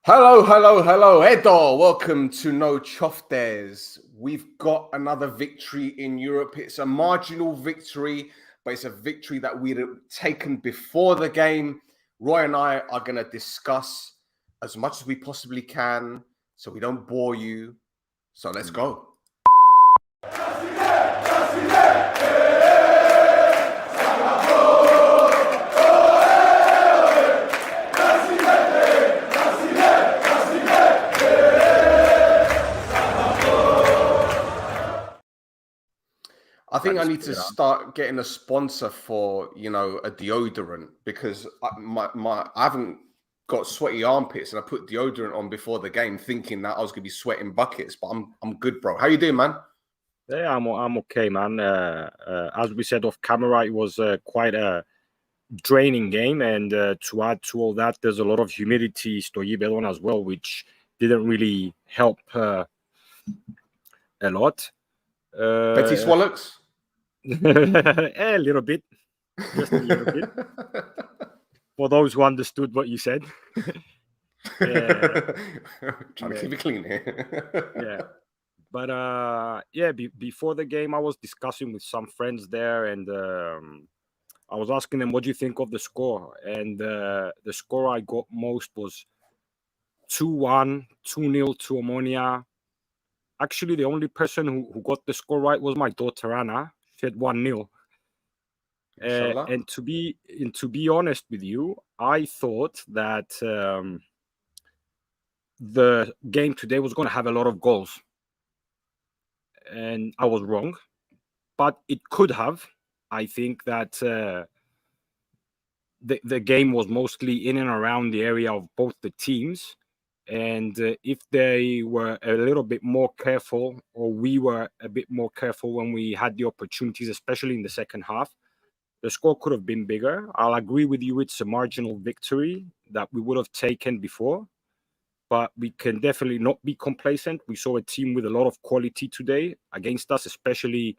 Hello, hello, hello, Edo. Welcome to No Choftes. We've got another victory in Europe. It's a marginal victory, but it's a victory that we'd taken before the game. Roy and I are going to discuss as much as we possibly can so we don't bore you. So let's go. I think I need to start getting a sponsor for, a deodorant because I haven't got sweaty armpits and I put deodorant on before the game thinking that I was going to be sweating buckets, but I'm good, bro. How you doing, man? Yeah, I'm okay, man. As we said off camera, it was quite a draining game, and to add to all that, there's a lot of humidity stojí as well, which didn't really help a lot. Betty Swallocks? A little bit, just a little bit. For those who understood what you said. Trying to keep it clean here. Yeah. But before the game, I was discussing with some friends there, and I was asking them, what do you think of the score? And the score I got most was 2-1, 2-0 to Omonoia. Actually, the only person who got the score right was my daughter, Anna. She had 1-0. And to be honest with you, I thought that the game today was going to have a lot of goals. And I was wrong. But it could have. I think that the game was mostly in and around the area of both the teams. And if they were a little bit more careful, or we were a bit more careful when we had the opportunities, especially in the second half, the score could have been bigger. I'll agree with you, it's a marginal victory that we would have taken before, but we can definitely not be complacent. We saw a team with a lot of quality today against us, especially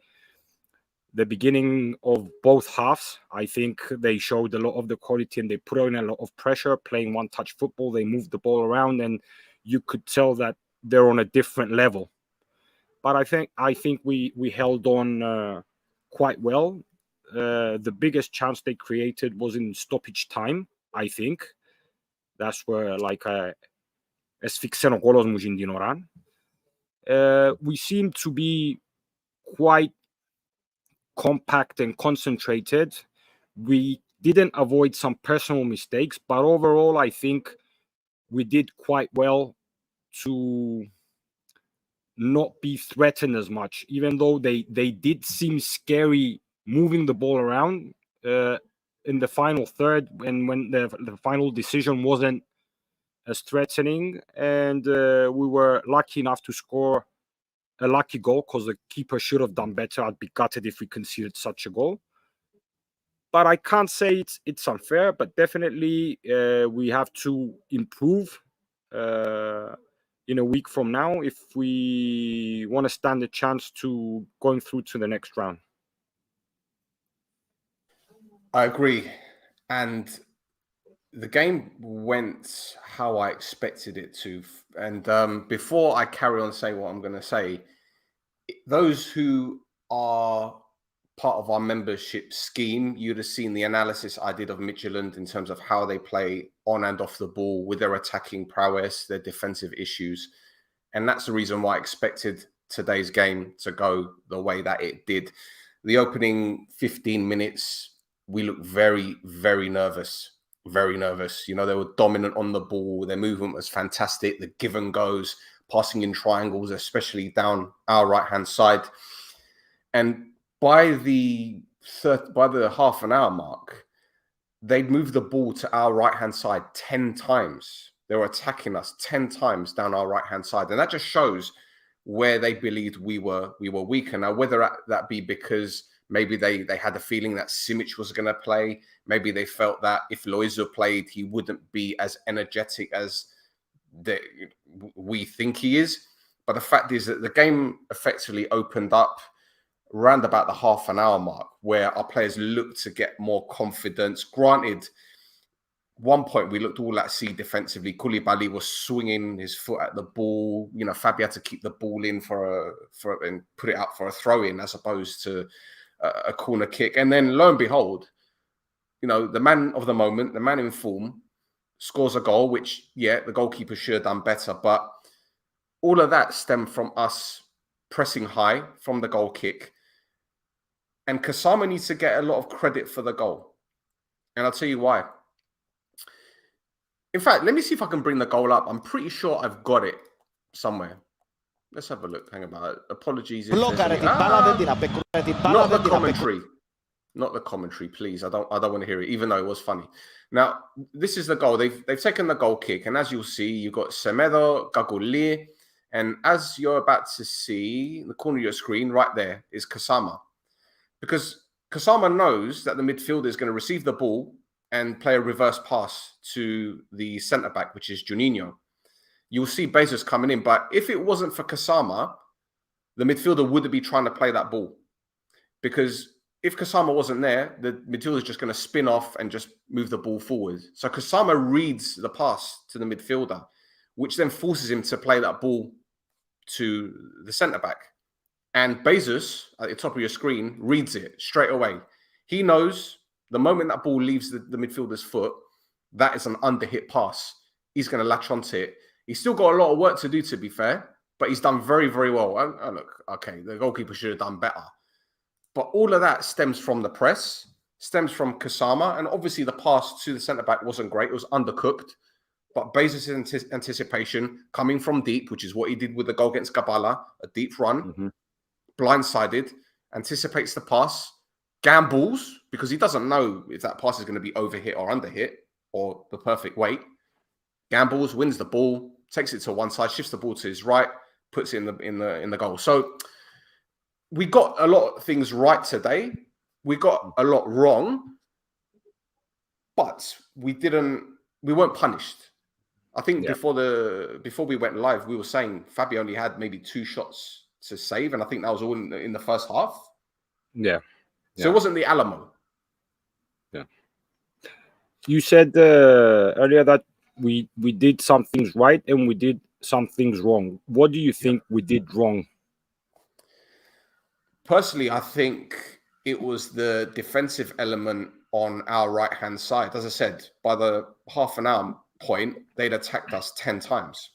the beginning of both halves. I think they showed a lot of the quality and they put on a lot of pressure, playing one-touch football. They moved the ball around and you could tell that they're on a different level. But I think we held on quite well. The biggest chance they created was in stoppage time, I think. That's where we seem to be quite compact and concentrated. We didn't avoid some personal mistakes, but overall, I think we did quite well to not be threatened as much, even though they did seem scary moving the ball around in the final third, and when the final decision wasn't as threatening, and we were lucky enough to score a lucky goal because the keeper should have done better. I'd be gutted if we conceded such a goal. But I can't say it's unfair, but definitely we have to improve in a week from now if we want to stand a chance to going through to the next round. I agree. And the game went how I expected it to. And before I carry on saying what I'm going to say, those who are part of our membership scheme, you'd have seen the analysis I did of Midtjylland in terms of how they play on and off the ball with their attacking prowess, their defensive issues. And that's the reason why I expected today's game to go the way that it did. The opening 15 minutes, we looked very, very nervous. Very nervous. They were dominant on the ball. Their movement was fantastic. The give and goes, passing in triangles, especially down our right-hand side. And by the half an hour mark, they'd moved the ball to our right-hand side 10 times. They were attacking us 10 times down our right-hand side. And that just shows where they believed we were weaker. Now, whether that be because maybe they had a feeling that Simic was going to play. Maybe they felt that if Loizo played, he wouldn't be as energetic as we think he is. But the fact is that the game effectively opened up around about the half an hour mark where our players looked to get more confidence. Granted, one point we looked all at sea defensively. Koulibaly was swinging his foot at the ball. You know, Fabi had to keep the ball in and put it out for a throw in as opposed to a corner kick. And then lo and behold, you know, the man of the moment, the man in form, scores a goal, which, yeah, the goalkeeper should have done better. But all of that stemmed from us pressing high from the goal kick. And Kasama needs to get a lot of credit for the goal. And I'll tell you why. In fact, let me see if I can bring the goal up. I'm pretty sure I've got it somewhere. Let's have a look. Hang about. Apologies. Not the commentary. Not the commentary, please. I don't want to hear it, even though it was funny. Now, this is the goal. They've taken the goal kick, and as you'll see, you've got Semedo, Gaguli, and as you're about to see in the corner of your screen, right there is Kasama. Because Kasama knows that the midfielder is going to receive the ball and play a reverse pass to the centre-back, which is Juninho. You'll see Bezos coming in, but if it wasn't for Kasama, the midfielder wouldn't be trying to play that ball. Because if Kasama wasn't there, the midfielder is just going to spin off and just move the ball forward. So Kasama reads the pass to the midfielder, which then forces him to play that ball to the centre-back. And Bezos, at the top of your screen, reads it straight away. He knows the moment that ball leaves the midfielder's foot, that is an under-hit pass. He's going to latch onto it. He's still got a lot of work to do, to be fair, but he's done very, very well. And look, okay, the goalkeeper should have done better. But all of that stems from the press, stems from Kasama, and obviously the pass to the centre-back wasn't great. It was undercooked. But Bezos' anticipation coming from deep, which is what he did with the goal against Gabala, a deep run, blindsided, anticipates the pass, gambles, because he doesn't know if that pass is going to be overhit or underhit or the perfect weight. Gambles, wins the ball, takes it to one side, shifts the ball to his right, puts it in the goal. So we got a lot of things right today. We got a lot wrong, but we weren't punished. I think before we went live, we were saying Fabi only had maybe 2 shots to save, and I think that was all in the first half. Yeah. So it wasn't the Alamo. Yeah. You said earlier that we did some things right and we did some things wrong. What do you think we did wrong? Personally, I think it was the defensive element on our right-hand side. As I said, by the half an hour point, they'd attacked us 10 times.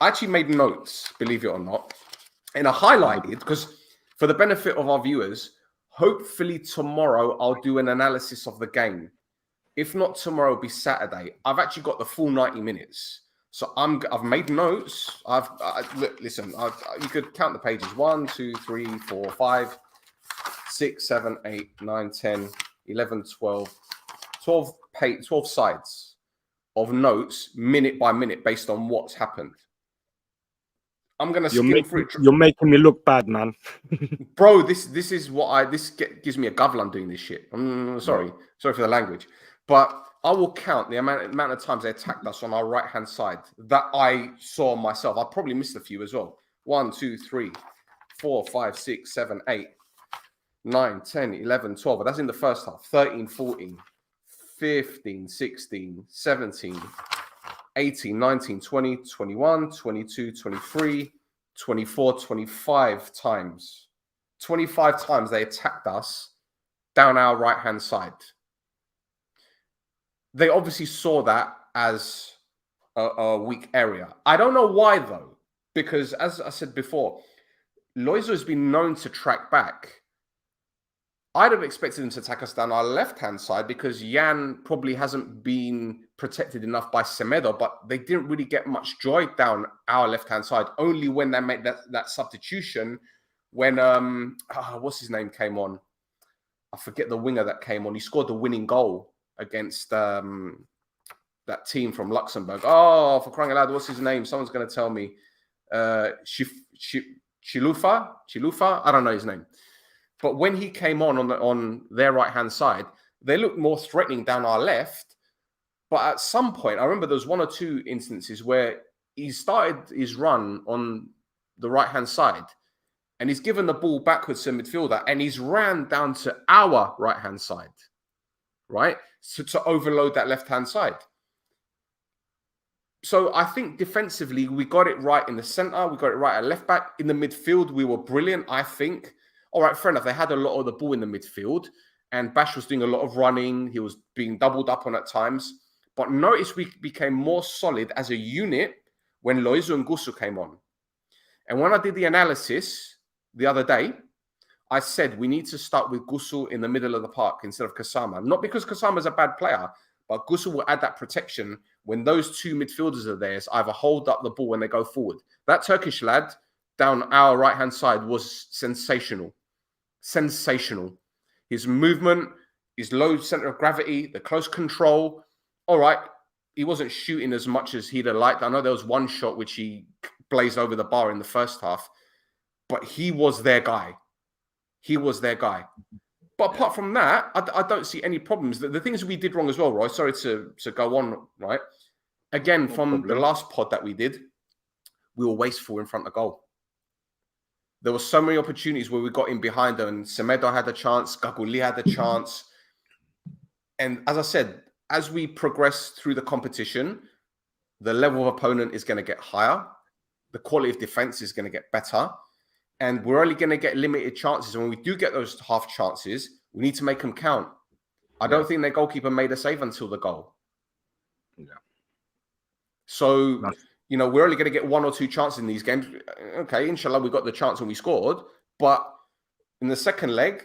I actually made notes, believe it or not, and I highlighted, because for the benefit of our viewers, hopefully tomorrow I'll do an analysis of the game. If not tomorrow, it'll be Saturday. I've actually got the full 90 minutes. So I've made notes. Look, listen, you could count the pages. 1, 2, 3, 4, 5, 6, 7, 8, 9, 10, 11, 12 sides of notes, minute by minute, based on what's happened. I'm gonna skim through it. You're making me look bad, man. Bro, this is what gives me a govlan doing this shit. I'm sorry for the language, but I will count the amount of times they attacked us on our right-hand side that I saw myself. I probably missed a few as well. 1, 2, 3, 4, 5, 6, 7, 8, 9, 10, 11, 12. But that's in the first half. 13, 14, 15, 16, 17, 18, 19, 20, 21, 22, 23, 24, 25 times. 25 times they attacked us down our right-hand side. They obviously saw that as a weak area. I don't know why, though, because as I said before, Loizo has been known to track back. I'd have expected him to attack us down our left-hand side because Jan probably hasn't been protected enough by Semedo, but they didn't really get much joy down our left-hand side, only when they made that substitution when, what's his name came on? I forget the winger that came on. He scored the winning goal against that team from Luxembourg. Oh, for crying out loud, what's his name? Someone's going to tell me. Chilufa? I don't know his name. But when he came on their right-hand side, they looked more threatening down our left. But at some point, I remember there was 1 or 2 instances where he started his run on the right-hand side and he's given the ball backwards to midfielder and he's ran down to our right-hand side, right? So to overload that left-hand side. So I think defensively, we got it right in the center. We got it right at left back. In the midfield, we were brilliant, I think. All right, fair enough. They had a lot of the ball in the midfield, and Bash was doing a lot of running. He was being doubled up on at times. But notice we became more solid as a unit when Loizo and Gusu came on. And when I did the analysis the other day, I said we need to start with Gusu in the middle of the park instead of Kasama. Not because Kasama's a bad player, but Gusu will add that protection when those two midfielders are there. Either hold up the ball when they go forward. That Turkish lad down our right-hand side was sensational. Sensational. His movement, his low center of gravity, the close control. All right, he wasn't shooting as much as he'd have liked. I know there was one shot which he blazed over the bar in the first half, but he was their guy. He was their guy. But apart from that, I don't see any problems. The things we did wrong as well, Roy, sorry to go on, right? Again, from the last pod that we did, we were wasteful in front of goal. There were so many opportunities where we got in behind them, and Semedo had a chance, Gaguli had a chance. And as I said, as we progress through the competition, the level of opponent is going to get higher. The quality of defense is going to get better. And we're only going to get limited chances. And when we do get those half chances, we need to make them count. I don't think their goalkeeper made a save until the goal. Yeah. So, you know, we're only going to get one or two chances in these games. Okay, inshallah, we got the chance and we scored. But in the second leg,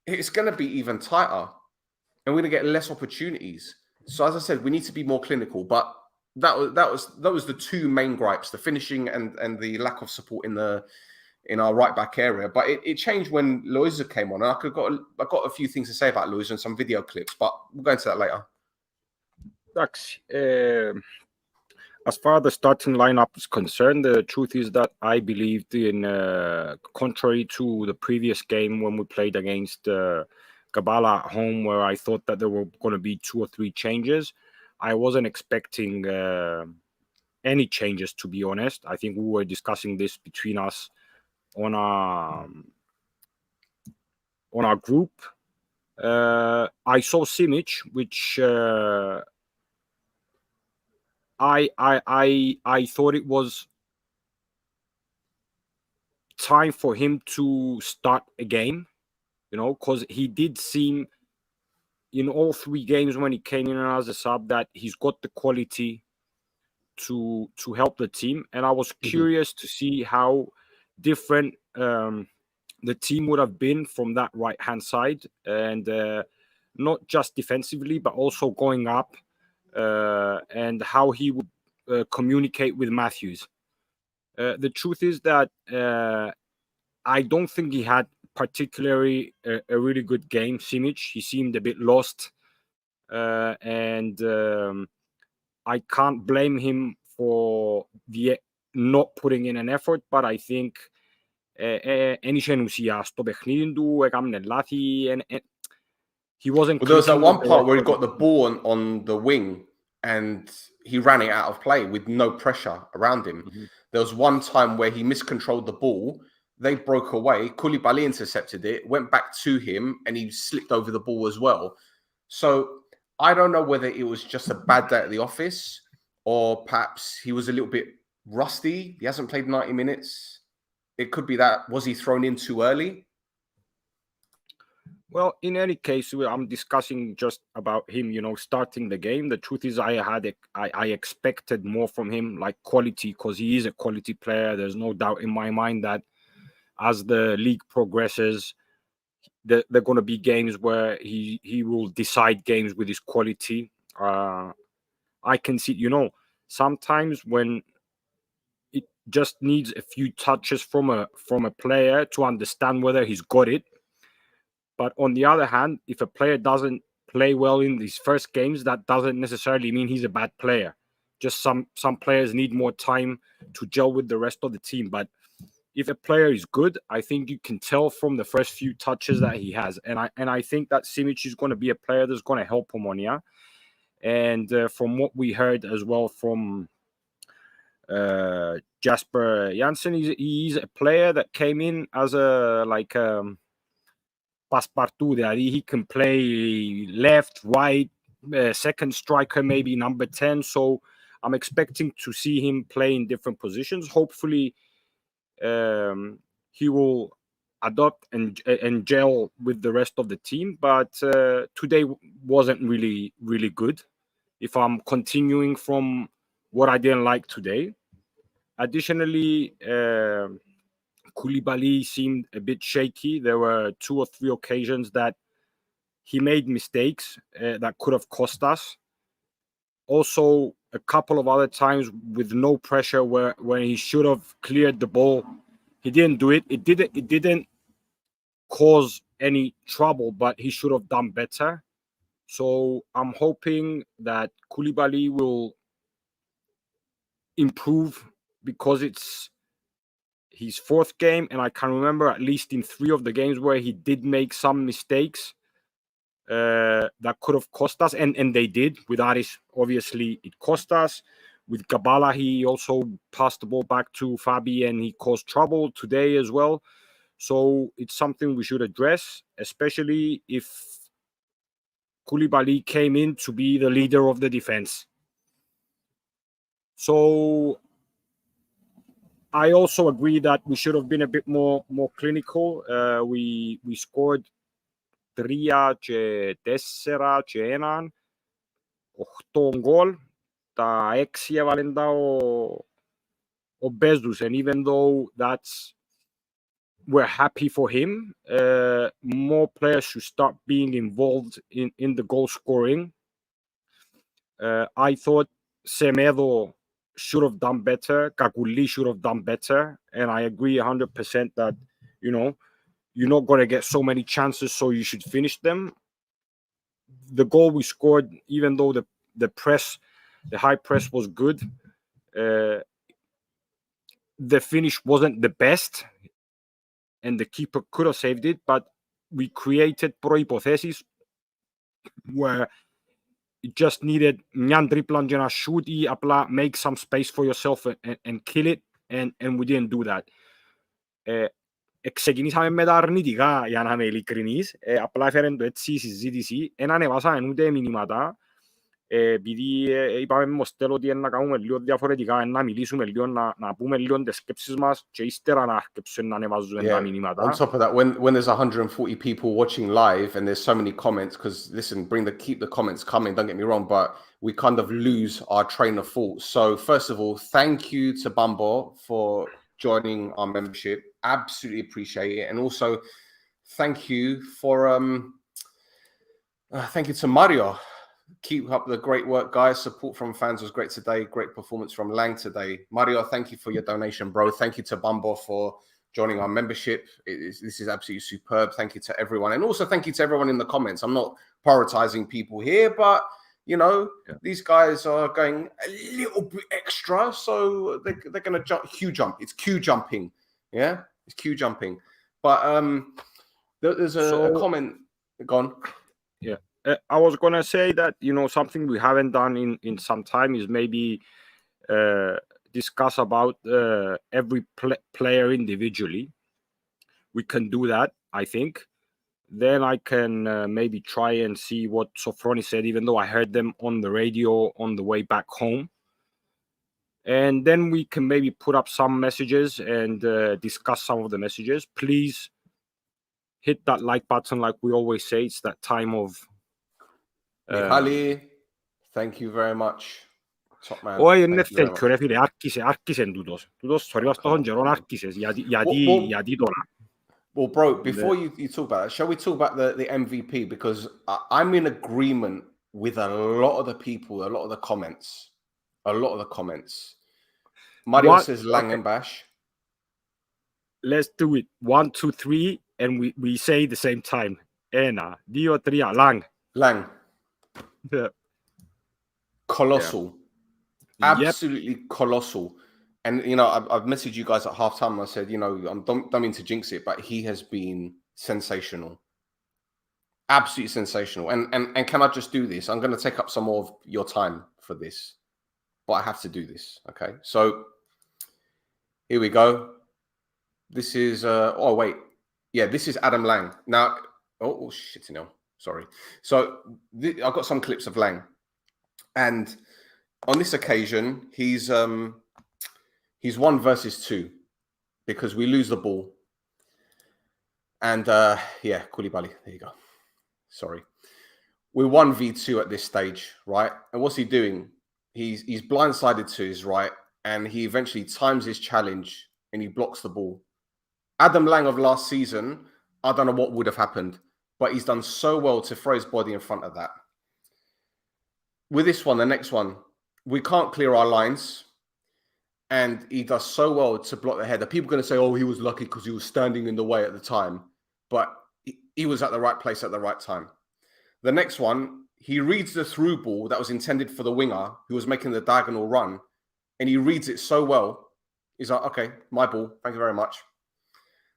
it's going to be even tighter. And we're going to get less opportunities. So, as I said, we need to be more clinical. But that was the two main gripes, the finishing and the lack of support in our right back area. But it changed when Loiza came on. And I got a few things to say about Loiza and some video clips, but we'll go into that later. Dax, as far as the starting lineup is concerned, the truth is that I believed in, contrary to the previous game when we played against Gabala at home, where I thought that there were going to be 2 or 3 changes. I wasn't expecting any changes, to be honest. I think we were discussing this between us on our group. I saw Simic, which I thought it was time for him to start a game, you know, because he did seem in all 3 games when he came in as a sub that he's got the quality to help the team. And I was curious to see how different the team would have been from that right-hand side, and not just defensively, but also going up, and how he would communicate with Matthews. The truth is that I don't think he had particularly a really good game, Simic. He seemed a bit lost, and I can't blame him for the not putting in an effort, but I think ένιξε ουσία στο παιχνίδι του, έκαμε λάθη, and he wasn't. Well, there was that one part where he got the ball on the wing and he ran it out of play with no pressure around him. There was one time where he miscontrolled the ball. They broke away. Koulibaly intercepted it, went back to him, and he slipped over the ball as well. So I don't know whether it was just a bad day at the office or perhaps he was a little bit rusty. He hasn't played 90 minutes. It could be that. Was he thrown in too early? Well, in any case, I'm discussing just about him, you know, starting the game. The truth is I expected more from him, like quality, because he is a quality player. There's no doubt in my mind that as the league progresses, there are going to be games where he will decide games with his quality. I can see, you know, sometimes when it just needs a few touches from a player to understand whether he's got it. But on the other hand, if a player doesn't play well in these first games, that doesn't necessarily mean he's a bad player. Just some players need more time to gel with the rest of the team. But if a player is good, I think you can tell from the first few touches that he has. And I think that Simic is going to be a player that's going to help Omonoia. And from what we heard as well from Jasper Janssen, he's a player that came in as a passepartout. He can play left, right, second striker, maybe number 10. So I'm expecting to see him play in different positions. Hopefully, he will adopt and gel with the rest of the team. But today wasn't really good. If I'm continuing from what I didn't like today. Additionally, Koulibaly seemed a bit shaky. There were 2 or 3 occasions that he made mistakes that could have cost us. Also, a couple of other times with no pressure where he should have cleared the ball, he didn't do it. It didn't cause any trouble, but he should have done better. So I'm hoping that Koulibaly will improve because it's his 4th game, and I can remember at least in 3 of the games where he did make some mistakes that could have cost us, and they did. With Aris, obviously, it cost us. With Gabala, he also passed the ball back to Fabi, and he caused trouble today as well. So it's something we should address, especially if Koulibaly came in to be the leader of the defense. So I also agree that we should have been a bit more clinical. We scored 3 και 4 και 1, 8 γκολ. Τα 6 έβαλε τα ο Μπέζους, and even though we're happy for him, more players should start being involved in the goal scoring. I thought Semedo should have done better. Kakuli should have done better. And I agree 100% that, you're not going to get so many chances, so you should finish them. The goal we scored, even though the high press was good, the finish wasn't the best, and the keeper could have saved it, but we created προϋποθέσεις where it just needed μια τρίπλα και ένα shoot ή απλά make some space for yourself and kill it, and we didn't do that. Ξεκινήσαμε με τα αρνητικά, για να είμαι ειλικρινής. Απλά έφερε το έτσι η συζήτηση. Εν ανεβάσαμε ούτε μηνύματα, επειδή είπαμε με Στέλ ότι να κάνουμε λίγο διαφορετικά, να μιλήσουμε λίγο, να πούμε λίγο τις σκέψεις μας και ύστερα να αρκεψουμε να ανεβάζουμε τα μηνύματα. On top of that, when there's 140 people watching live and there's so many comments, because listen, keep the comments coming, don't get me wrong, but we kind of lose our train of thought. So first of all, thank you to Bumbo for joining our membership. Absolutely appreciate it. And also thank you to Mario. Keep up the great work, guys. Support from fans was great today. Great performance from Lang today. Mario, thank you for your donation, bro. Thank you to Bumbo for joining our membership. This is absolutely superb. Thank you to everyone. And also thank you to everyone in the comments. I'm not prioritizing people here, but these guys are going a little bit extra, so they're going to jump. Jump. It's queue jumping. Yeah, it's queue jumping. But there's a comment. Gone. Yeah. I was going to say that, something we haven't done in some time is maybe discuss about every player individually. We can do that, I think. Then I can maybe try and see what Sofroni said, even though I heard them on the radio on the way back home. And then we can maybe put up some messages and discuss some of the messages. Please hit that like button like we always say. It's that time of... Michali, thank you very much. Top man. Όχι, είναι θελκιο ρε φίλε, άρχισεν τούτος. Τούτος θωρείς τόσον καιρόν άρχισες. Γιατί τώρα? Well, bro, before you talk about that, shall we talk about the MVP? Because I'm in agreement with a lot of the people, a lot of the comments. Mario says Lang and Bash. Let's do it. 1, 2, 3, and we say the same time. 1, 2, 3, Lang. Lang. Yeah. Colossal. Yeah. Absolutely colossal. And, I've messaged you guys at halftime. I said, I don't mean to jinx it, but he has been sensational. Absolutely sensational. And can I just do this? I'm going to take up some more of your time for this, but I have to do this. Okay. So here we go. This is, this is Adam Lang. Now, shit, sorry. So I've got some clips of Lang. And on this occasion, he's 1 versus 2 because we lose the ball. And yeah, Koulibaly, there you go. Sorry. We're 1v2 at this stage, right? And what's he doing? He's blindsided to his right, and he eventually times his challenge and he blocks the ball. Adam Lang of last season, I don't know what would have happened, but he's done so well to throw his body in front of that. With this one, the next one, we can't clear our lines, and he does so well to block the header. People are going to say, oh, he was lucky because he was standing in the way at the time, but he was at the right place at the right time. The next one, he reads the through ball that was intended for the winger who was making the diagonal run, and he reads it so well. He's like, okay, my ball. Thank you very much.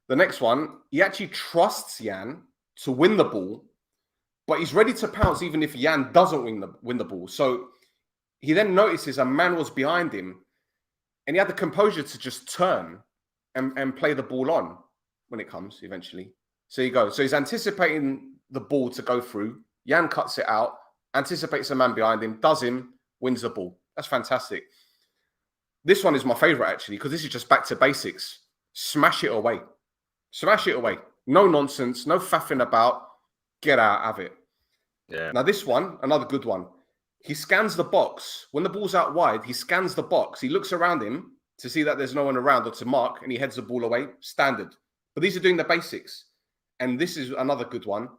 The next one, he actually trusts Jan to win the ball, but he's ready to pounce even if Jan doesn't win the ball. So he then notices a man was behind him, and he had the composure to just turn and play the ball on when it comes eventually. So you go. So he's anticipating the ball to go through. Jan cuts it out, anticipates a man behind him, does him, wins the ball. That's fantastic. This one is my favorite, actually, because this is just back to basics. Smash it away. Smash it away. No nonsense, no faffing about. Get out, have it. Yeah. Now, this one, another good one. He scans the box. When the ball's out wide, he scans the box. He looks around him to see that there's no one around or to mark, and he heads the ball away. Standard. But these are doing the basics. And this is another good one.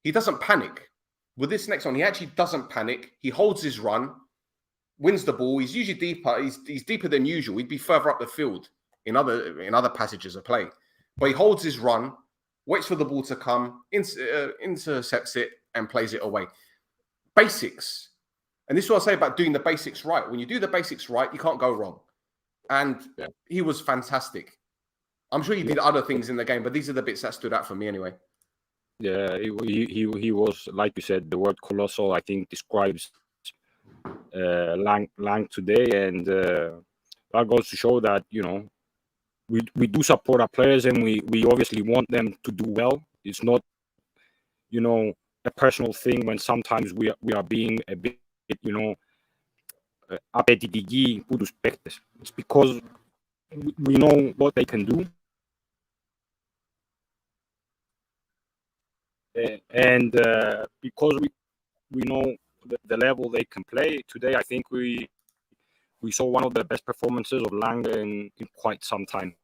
He doesn't panic. With this next one, he actually doesn't panic. He holds his run, wins the ball. He's usually deeper. He's deeper than usual. He'd be further up the field in other passages of play. But he holds his run, waits for the ball to come, intercepts it, and plays it away. Basics. And this is what I say about doing the basics right. When you do the basics right, you can't go wrong. And he was fantastic. I'm sure he did other things in the game, but these are the bits that stood out for me anyway. Yeah, he was, like you said, the word colossal, I think, describes Lang today. And that goes to show that, you know, we do support our players, and we obviously want them to do well. It's not, you know, a personal thing when sometimes we are being a bit, you know, apetitigi put παίκτες. It's because we know what they can do. And because we know the level they can play today, I think we saw one of the best performances of Lang in quite some time.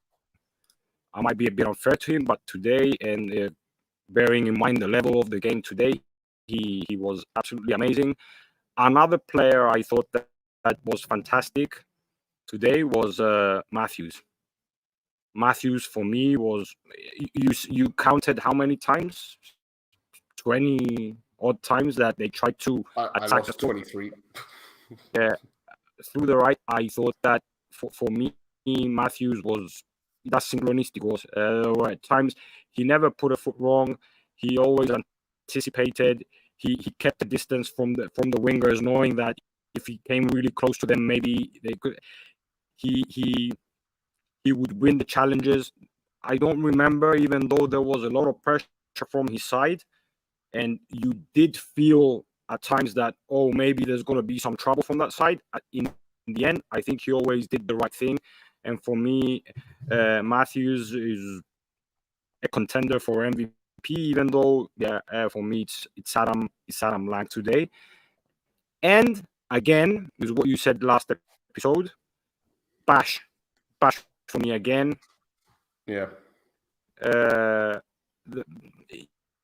I might be a bit unfair to him, but today, and bearing in mind the level of the game today, he was absolutely amazing. Another player I thought that was fantastic today was Matthews. Matthews, for me, was, you counted how many times? 20 odd times that they tried to attack. I lost 23. Through the right. I thought that for me, Matthews was συγκλονιστικός. At times he never put a foot wrong. He always anticipated. He kept the distance from the wingers, knowing that if he came really close to them, maybe they could. He would win the challenges. I don't remember, even though there was a lot of pressure from his side, and you did feel at times that, oh, maybe there's going to be some trouble from that side. In the end, I think he always did the right thing. And for me, Matthews is a contender for MVP, even though, for me, it's Adam Lang today. And again, is what you said last episode, Bash for me again. Yeah.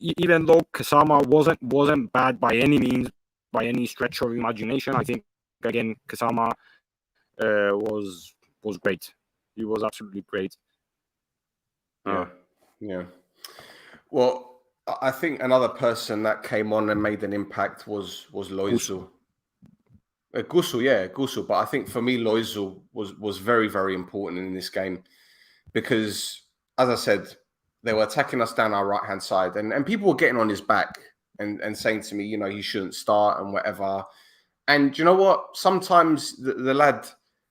Even though Kasama wasn't bad by any means, by any stretch of imagination, I think again Kasama was great. He was absolutely great. Yeah. Well, I think another person that came on and made an impact was Loizu. Gusu. But I think for me, Loizu was very, very important in this game because, as I said, they were attacking us down our right-hand side, and people were getting on his back and saying to me, you know, he shouldn't start and whatever. And you know what? Sometimes the lad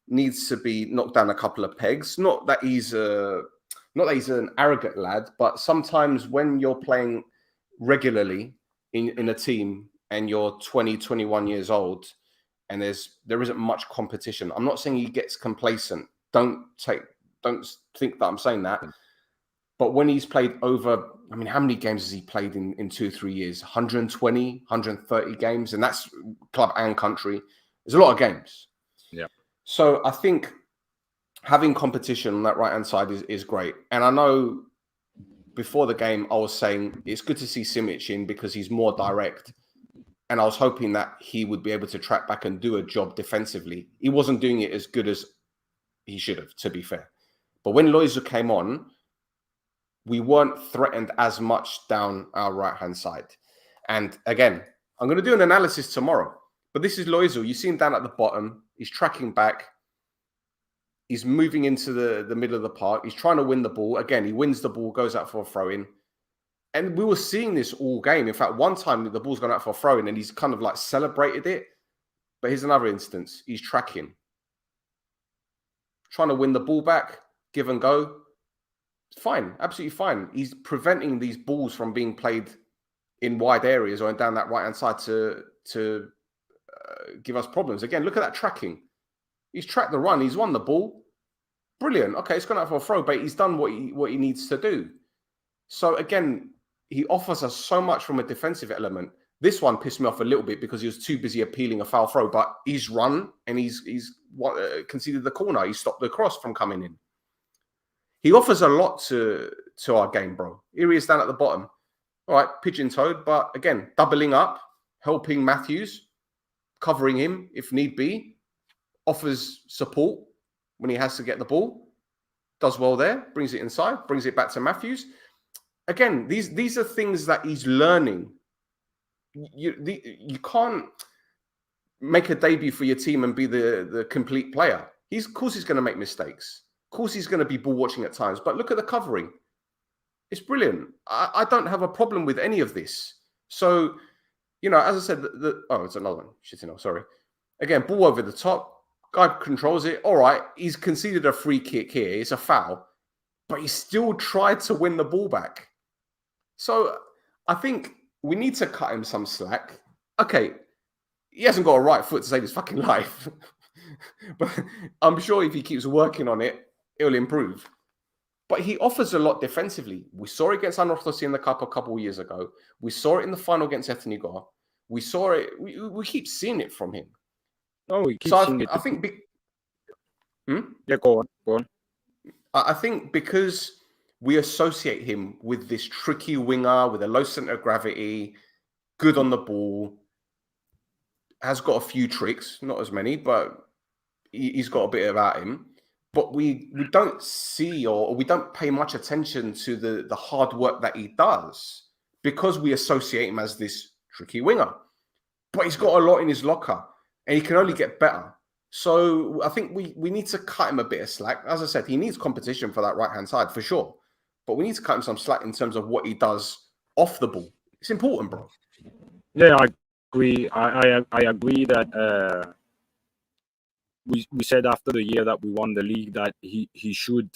needs to be knocked down a couple of pegs. Not that he's an arrogant lad, but sometimes when you're playing regularly in a team and you're 20, 21 years old, and there isn't much competition. I'm not saying he gets complacent. Don't think that I'm saying that. But when he's played over, I mean, how many games has he played in 2-3 years? 120, 130 games, and that's club and country. There's a lot of games. Yeah. So I think having competition on that right-hand side is great. And I know before the game, I was saying it's good to see Simic in because he's more direct. And I was hoping that he would be able to track back and do a job defensively. He wasn't doing it as good as he should have, to be fair. But when Loizu came on, we weren't threatened as much down our right-hand side. And again, I'm going to do an analysis tomorrow. But this is Loizu. You see him down at the bottom. He's tracking back. He's moving into the middle of the park. He's trying to win the ball. Again, he wins the ball, goes out for a throw-in. And we were seeing this all game. In fact, one time the ball's gone out for a throw-in and he's kind of like celebrated it. But here's another instance. He's tracking. Trying to win the ball back, give and go. Fine, absolutely fine. He's preventing these balls from being played in wide areas or down that right-hand side to give us problems. Again, look at that tracking. He's tracked the run. He's won the ball. Brilliant. Okay, it's gone out for a throw, but he's done what he needs to do. So again, he offers us so much from a defensive element. This one pissed me off a little bit because he was too busy appealing a foul throw, but he's run and he's conceded the corner. He stopped the cross from coming in. He offers a lot to our game, bro. Here he is down at the bottom. All right, pigeon-toed, but again, doubling up, helping Matthews, covering him if need be, offers support when he has to get the ball, does well there, brings it inside, brings it back to Matthews. Again, these are things that he's learning. You can't make a debut for your team and be the complete player. Of course he's going to make mistakes. Of course he's going to be ball watching at times, but look at the covering. It's brilliant. I don't have a problem with any of this. So, as I said, it's another one. Shitting, sorry. Again, ball over the top. Guy controls it. All right, he's conceded a free kick here. It's a foul, but he still tried to win the ball back. So I think we need to cut him some slack. Okay, he hasn't got a right foot to save his fucking life. But I'm sure if he keeps working on it, it'll improve. But he offers a lot defensively. We saw it against ANTROPI in the Cup a couple of years ago. We saw it in the final against Etnigo. We saw it. We keep seeing it from him. Oh, we keep seeing it. I think... Yeah, go on. I think because we associate him with this tricky winger with a low center of gravity, good on the ball, has got a few tricks, not as many, but he's got a bit about him. But we don't see or we don't pay much attention to the hard work that he does because we associate him as this tricky winger. But he's got a lot in his locker and he can only get better. So I think we need to cut him a bit of slack. As I said, he needs competition for that right-hand side for sure. But we need to cut him some slack in terms of what he does off the ball. It's important, bro. Yeah, I agree. I agree that we said after the year that we won the league that he should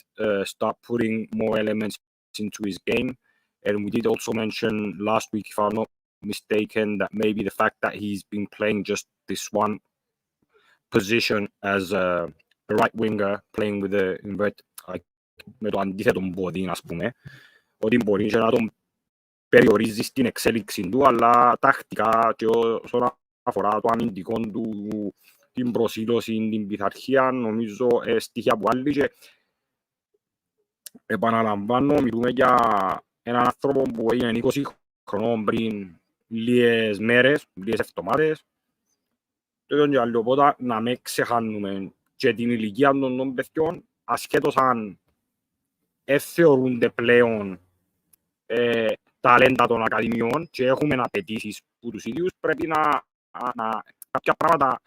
start putting more elements into his game. And we did also mention last week, if I'm not mistaken, that maybe the fact that he's been playing just this one position as a right winger, playing with the invert, με το αντίθετο μπόδι, ας πούμε, ότι μπορεί και να τον περιορίζει στην εξέλιξη του, αλλά τακτικά και όσον αφορά το αμυντικό του, την προσήλωση, την πειθαρχία, νομίζω στοιχεία που άλλοι και επαναλαμβάνω, μιλούμε για έναν άνθρωπο που είναι 20 χρονών πριν λίγες μέρες, λίγες εβδομάδες. Οπότε να μην ξεχάνουμε και την ηλικία των παιδιών, ασχέτως αν θεωρούνται πλέον ταλέντα των ακαδημιών και έχουμε απαιτήσεις που τους ίδιους, πρέπει να κάποια πράγματα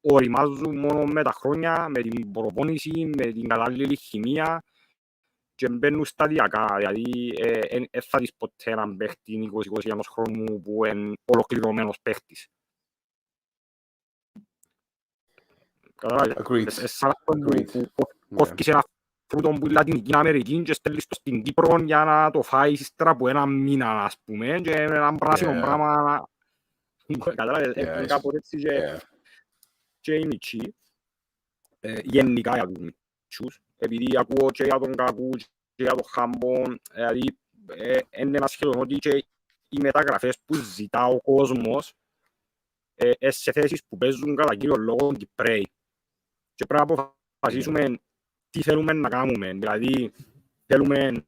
οριμάζουν μόνο με τα χρόνια, με την προπόνηση, με την κατάλληλη χημεία και μπαίνουν σταδιακά. Δηλαδή θα δεις ποτέ έναν παίχτη 20-21 χρόνου που είναι ολοκληρωμένος παίχτης. Κόφκεις ένα φρούτο που Λατινική Αμερική και στέλνεις το στην Κύπρο για να το φάεις ύστερα από ένα μήνα, ας πούμε, και με έναν πράσινο πράγμα. Καταλάβες, κάπως έτσι και Jamie γενικά για τους μητσούς, επειδή ακούω και για τον κακού και για τον χαμπόν, δηλαδή είναι ένα σχεδόν ότι και οι μεταγραφές που ζητά ο κόσμος σε θέσεις που παίζουν κατά κύριο λόγο Κυπραίοι. Και πρέπει να αποφασίσουμε τι θέλουμε να κάνουμε. Δηλαδή θέλουμε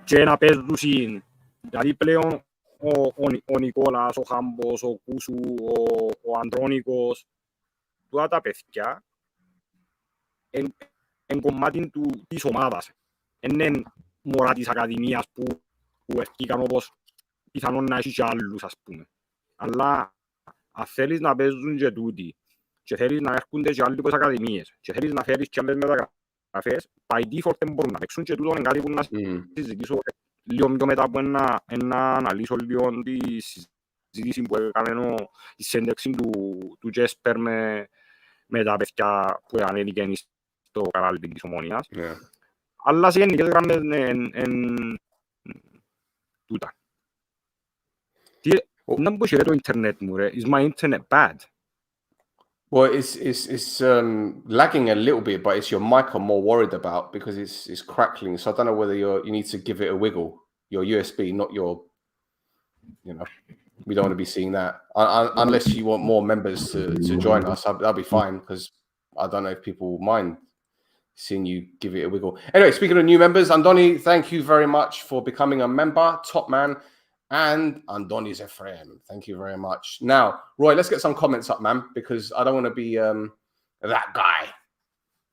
και να παίζουν, δηλαδή πλέον ο Νικόλας, ο Χάμπος, ο Κούσου, ο Αντρόνικος, τούτα τα παιδιά εν κομμάτι της ομάδας. Είναι μωρά της ακαδημίας που ευκήκαν όπως πιθανόν να έχει και άλλους, ας πούμε. Αλλά αν θέλεις να παίζουν και τούτοι και θέλεις να έρχονται και άλλοι από τις ακαδημίες και θέλεις να φέρεις και άλλες μεταγραφές, by default δεν μπορούν να παίξουν και τούτο είναι κάτι που να συζητήσω λίγο πιο μετά που να αναλύσω λίγο τη συζήτηση που έκανε η συνέντευξη του Τζέσπερ με τα παιδιά που ανέβηκαν στο κανάλι της Ομόνοιας. Αλλά σε γενικές γραμμές τούτα. Να μου πω το ίντερνετ μου, ρε. Is my internet bad? Well, it's lagging a little bit, but it's your mic I'm more worried about because it's crackling. So I don't know whether you need to give it a wiggle. Your USB, not your, we don't want to be seeing that unless you want more members to join us. That'll be fine because I don't know if people mind seeing you give it a wiggle. Anyway, speaking of new members, Andoni, thank you very much for becoming a member, top man. And Andoni's a friend. Thank you very much. Now, Roy, let's get some comments up, man, because I don't want to be that guy.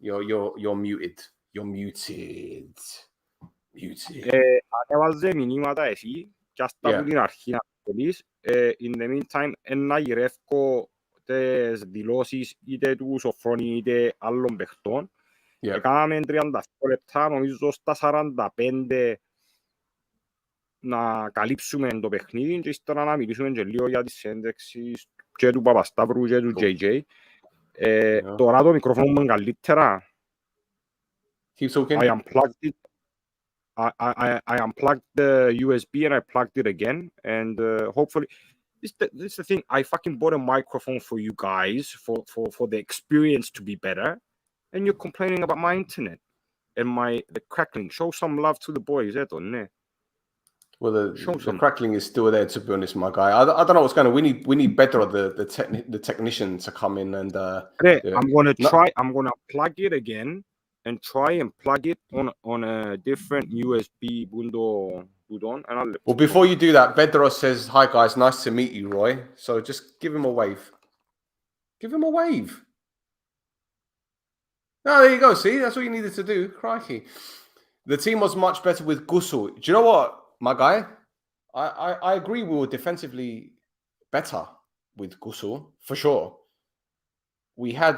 You're muted. You're muted. Ανέβαζε μηνύματα εσύ και αυτά που την αρχή να θέλεις. In the meantime, να γυρεύω τις δηλώσεις είτε του Σοφρόνη είτε άλλων παιχτών. Κάναμε 30 λεπτά, νομίζω στα 45 να καλύψουμε το παιχνίδι και ύστερα να μιλήσουμε και λίγο για τις συνέντευξεις και του Παπασταύρου και του JJ. Τώρα το μικρόφωνο μου είναι καλύτερα. Keep talking. I unplugged it. I unplugged the USB and I plugged it again and hopefully this is the thing. I fucking bought a microphone for you guys for the experience to be better and you're complaining about my internet and the crackling. Show some love to the boys, ναι. Well, the crackling is still there, to be honest, my guy. I don't know what's going on. We need better the technician to come in and. I'm gonna plug it again and try and plug it on a different USB button. Well, before you do that, Bedros says, "Hi guys, nice to meet you, Roy." So just give him a wave. Give him a wave. Oh, there you go. See, that's what you needed to do. Crikey. The team was much better with Gusul. Do you know what? My guy, I agree we were defensively better with Gusul, for sure. We had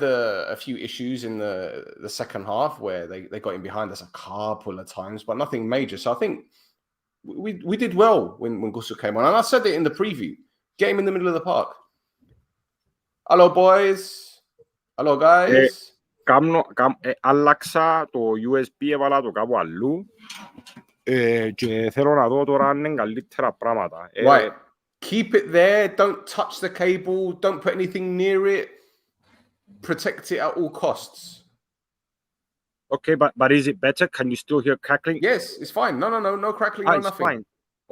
a few issues in the second half where they got in behind us a couple of times, but nothing major. So I think we did well when Gusul came on. And I said it in the preview. Get him in the middle of the park. Hello, boys. Hello, guys. Άλλαξα το USB, έβαλα το κάπου αλλού. Και θέλω να δω τώρα αν είναι καλύτερα πράγματα. Right. Keep it there. Don't touch the cable. Don't put anything near it. Protect it at all costs. Okay, but is it better? Can you still hear crackling? Yes, it's fine. No crackling, no nothing. Fine.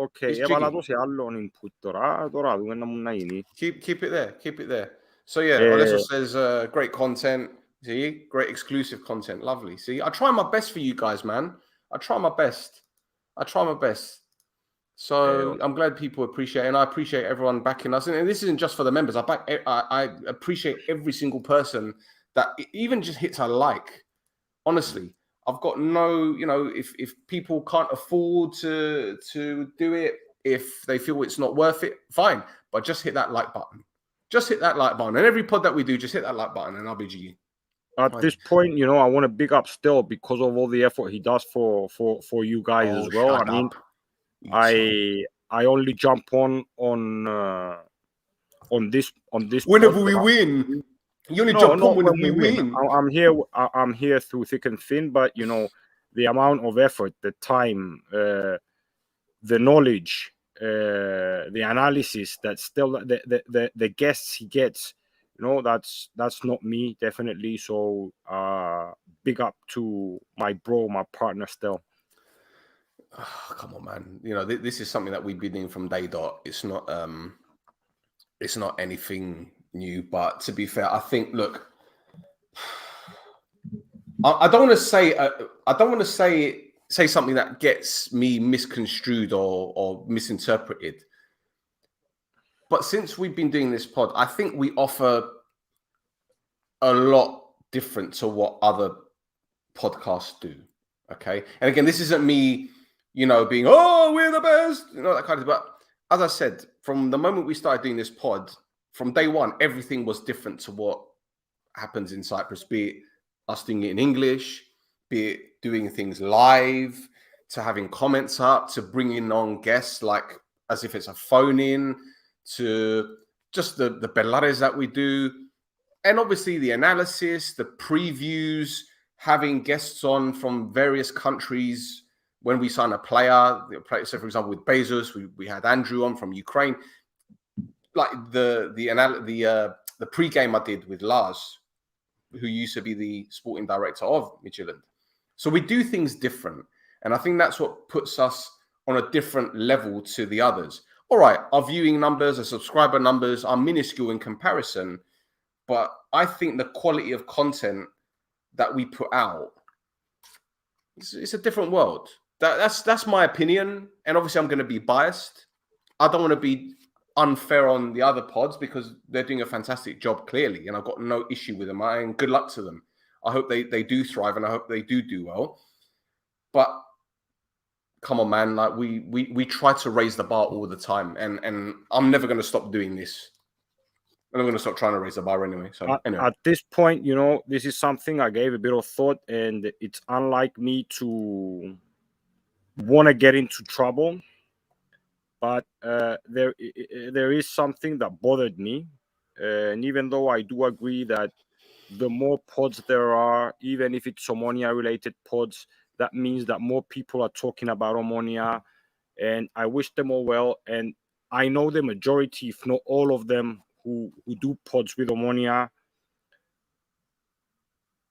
Okay, έβαλα το σε άλλον input τώρα δούμε να μου να γίνει. Keep it there. So yeah, Olesso says great content. See, great exclusive content. Lovely. See, I try my best for you guys, man. I try my best. So I'm glad people appreciate it, and I appreciate everyone backing us. And this isn't just for the members. I appreciate every single person that even just hits a like. Honestly, I've got no, if people can't afford to do it, if they feel it's not worth it, fine. But just hit that like button. Just hit that like button. And every pod that we do, just hit that like button, and I'll be GG. At this point, I want to big up Stel because of all the effort he does for you guys as well. I mean, I only jump on this. Whenever we win, you only jump on when we win. I'm here through thick and thin, but the amount of effort, the time, the knowledge, the analysis that Stel, the guests he gets. that's not me, definitely. So big up to my bro, my partner Stel. Oh, come on, man. This is something that we've been doing from day dot. It's not anything new, but to be fair, I think, look, I don't want to say say something that gets me misconstrued or misinterpreted. But since we've been doing this pod, I think we offer a lot different to what other podcasts do. Okay. And again, this isn't me, being, oh, we're the best, that kind of, but as I said, from the moment we started doing this pod, from day one, everything was different to what happens in Cyprus, be it us doing it in English, be it doing things live, to having comments up, to bringing on guests like as if it's a phone in, to just the belares that we do. And obviously the analysis, the previews, having guests on from various countries when we sign a player. So, for example, with Bezos, we had Andrew on from Ukraine. Like the pre-game I did with Lars, who used to be the sporting director of Midtjylland. So we do things different. And I think that's what puts us on a different level to the others. All right, our viewing numbers, our subscriber numbers are minuscule in comparison. But I think the quality of content that we put out, it's a different world. That's my opinion. And obviously I'm going to be biased. I don't want to be unfair on the other pods because they're doing a fantastic job, clearly. And I've got no issue with them. And good luck to them. I hope they do thrive and I hope they do well. But come on, man. Like we try to raise the bar all the time. And I'm never going to stop doing this. And I'm going to stop trying to raise the bar anyway. So anyway. At this point, this is something I gave a bit of thought, and it's unlike me to want to get into trouble. But there is something that bothered me. And even though I do agree that the more pods there are, even if it's Omonia-related pods, that means that more people are talking about Omonia. And I wish them all well. And I know the majority, if not all of them, who do pods with Omonia.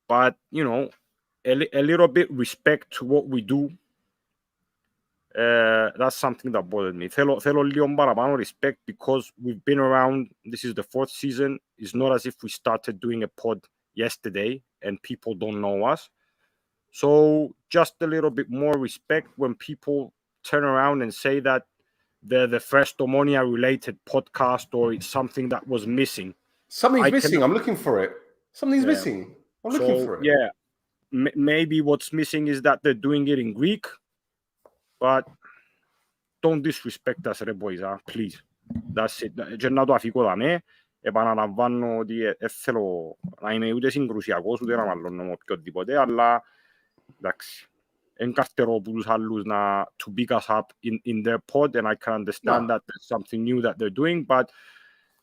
But, a little bit respect to what we do. That's something that bothered me. Θέλω λίγο παραπάνω respect because we've been around. This is the 4th season. It's not as if we started doing a pod yesterday and people don't know us. So just a little bit more respect when people turn around and say that they're the first Omonia related podcast or it's something that was missing. Something's missing. I'm looking for it. Something's missing. I'm looking for it. Yeah, maybe what's missing is that they're doing it in Greek. But don't disrespect us, ρε boys, please. That's it. Και να το αφήκω δαμέ. Επαναλαμβάνω ότι θέλω να είμαι ούτε συγκρουσιακός, ούτε να μαλώνω με οποιοδήποτε, αλλά εντάξει. Εν καρτερώ από τους άλλους to pick us up in their pod, and I can understand that there's something new that they're doing, but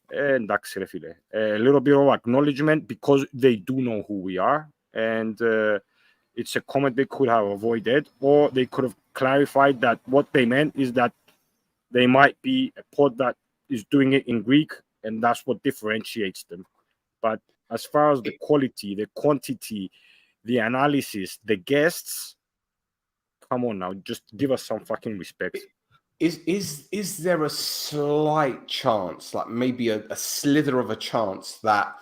εντάξει ρε φίλε. A little bit of acknowledgement because they do know who we are, and it's a comment they could have avoided, or they could have clarified that what they meant is that they might be a pod that is doing it in Greek, and that's what differentiates them. But as far as the quality, the quantity, the analysis, the guests, come on now, just give us some fucking respect. Is there a slight chance, like maybe a slither of a chance, that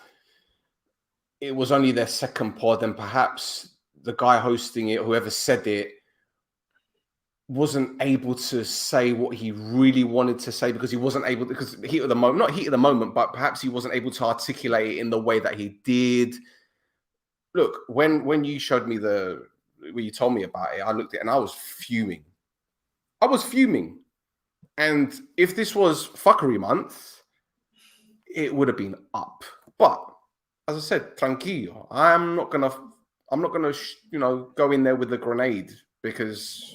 it was only their second pod and perhaps the guy hosting it, whoever said it, wasn't able to say what he really wanted to say because he wasn't able to, because heat of the moment, not heat of the moment, but perhaps he wasn't able to articulate it in the way that he did. Look, when you showed me when you told me about it, I looked at it and I was fuming. And if this was fuckery month, it would have been up. But as I said, tranquilo. I'm not gonna go in there with a grenade because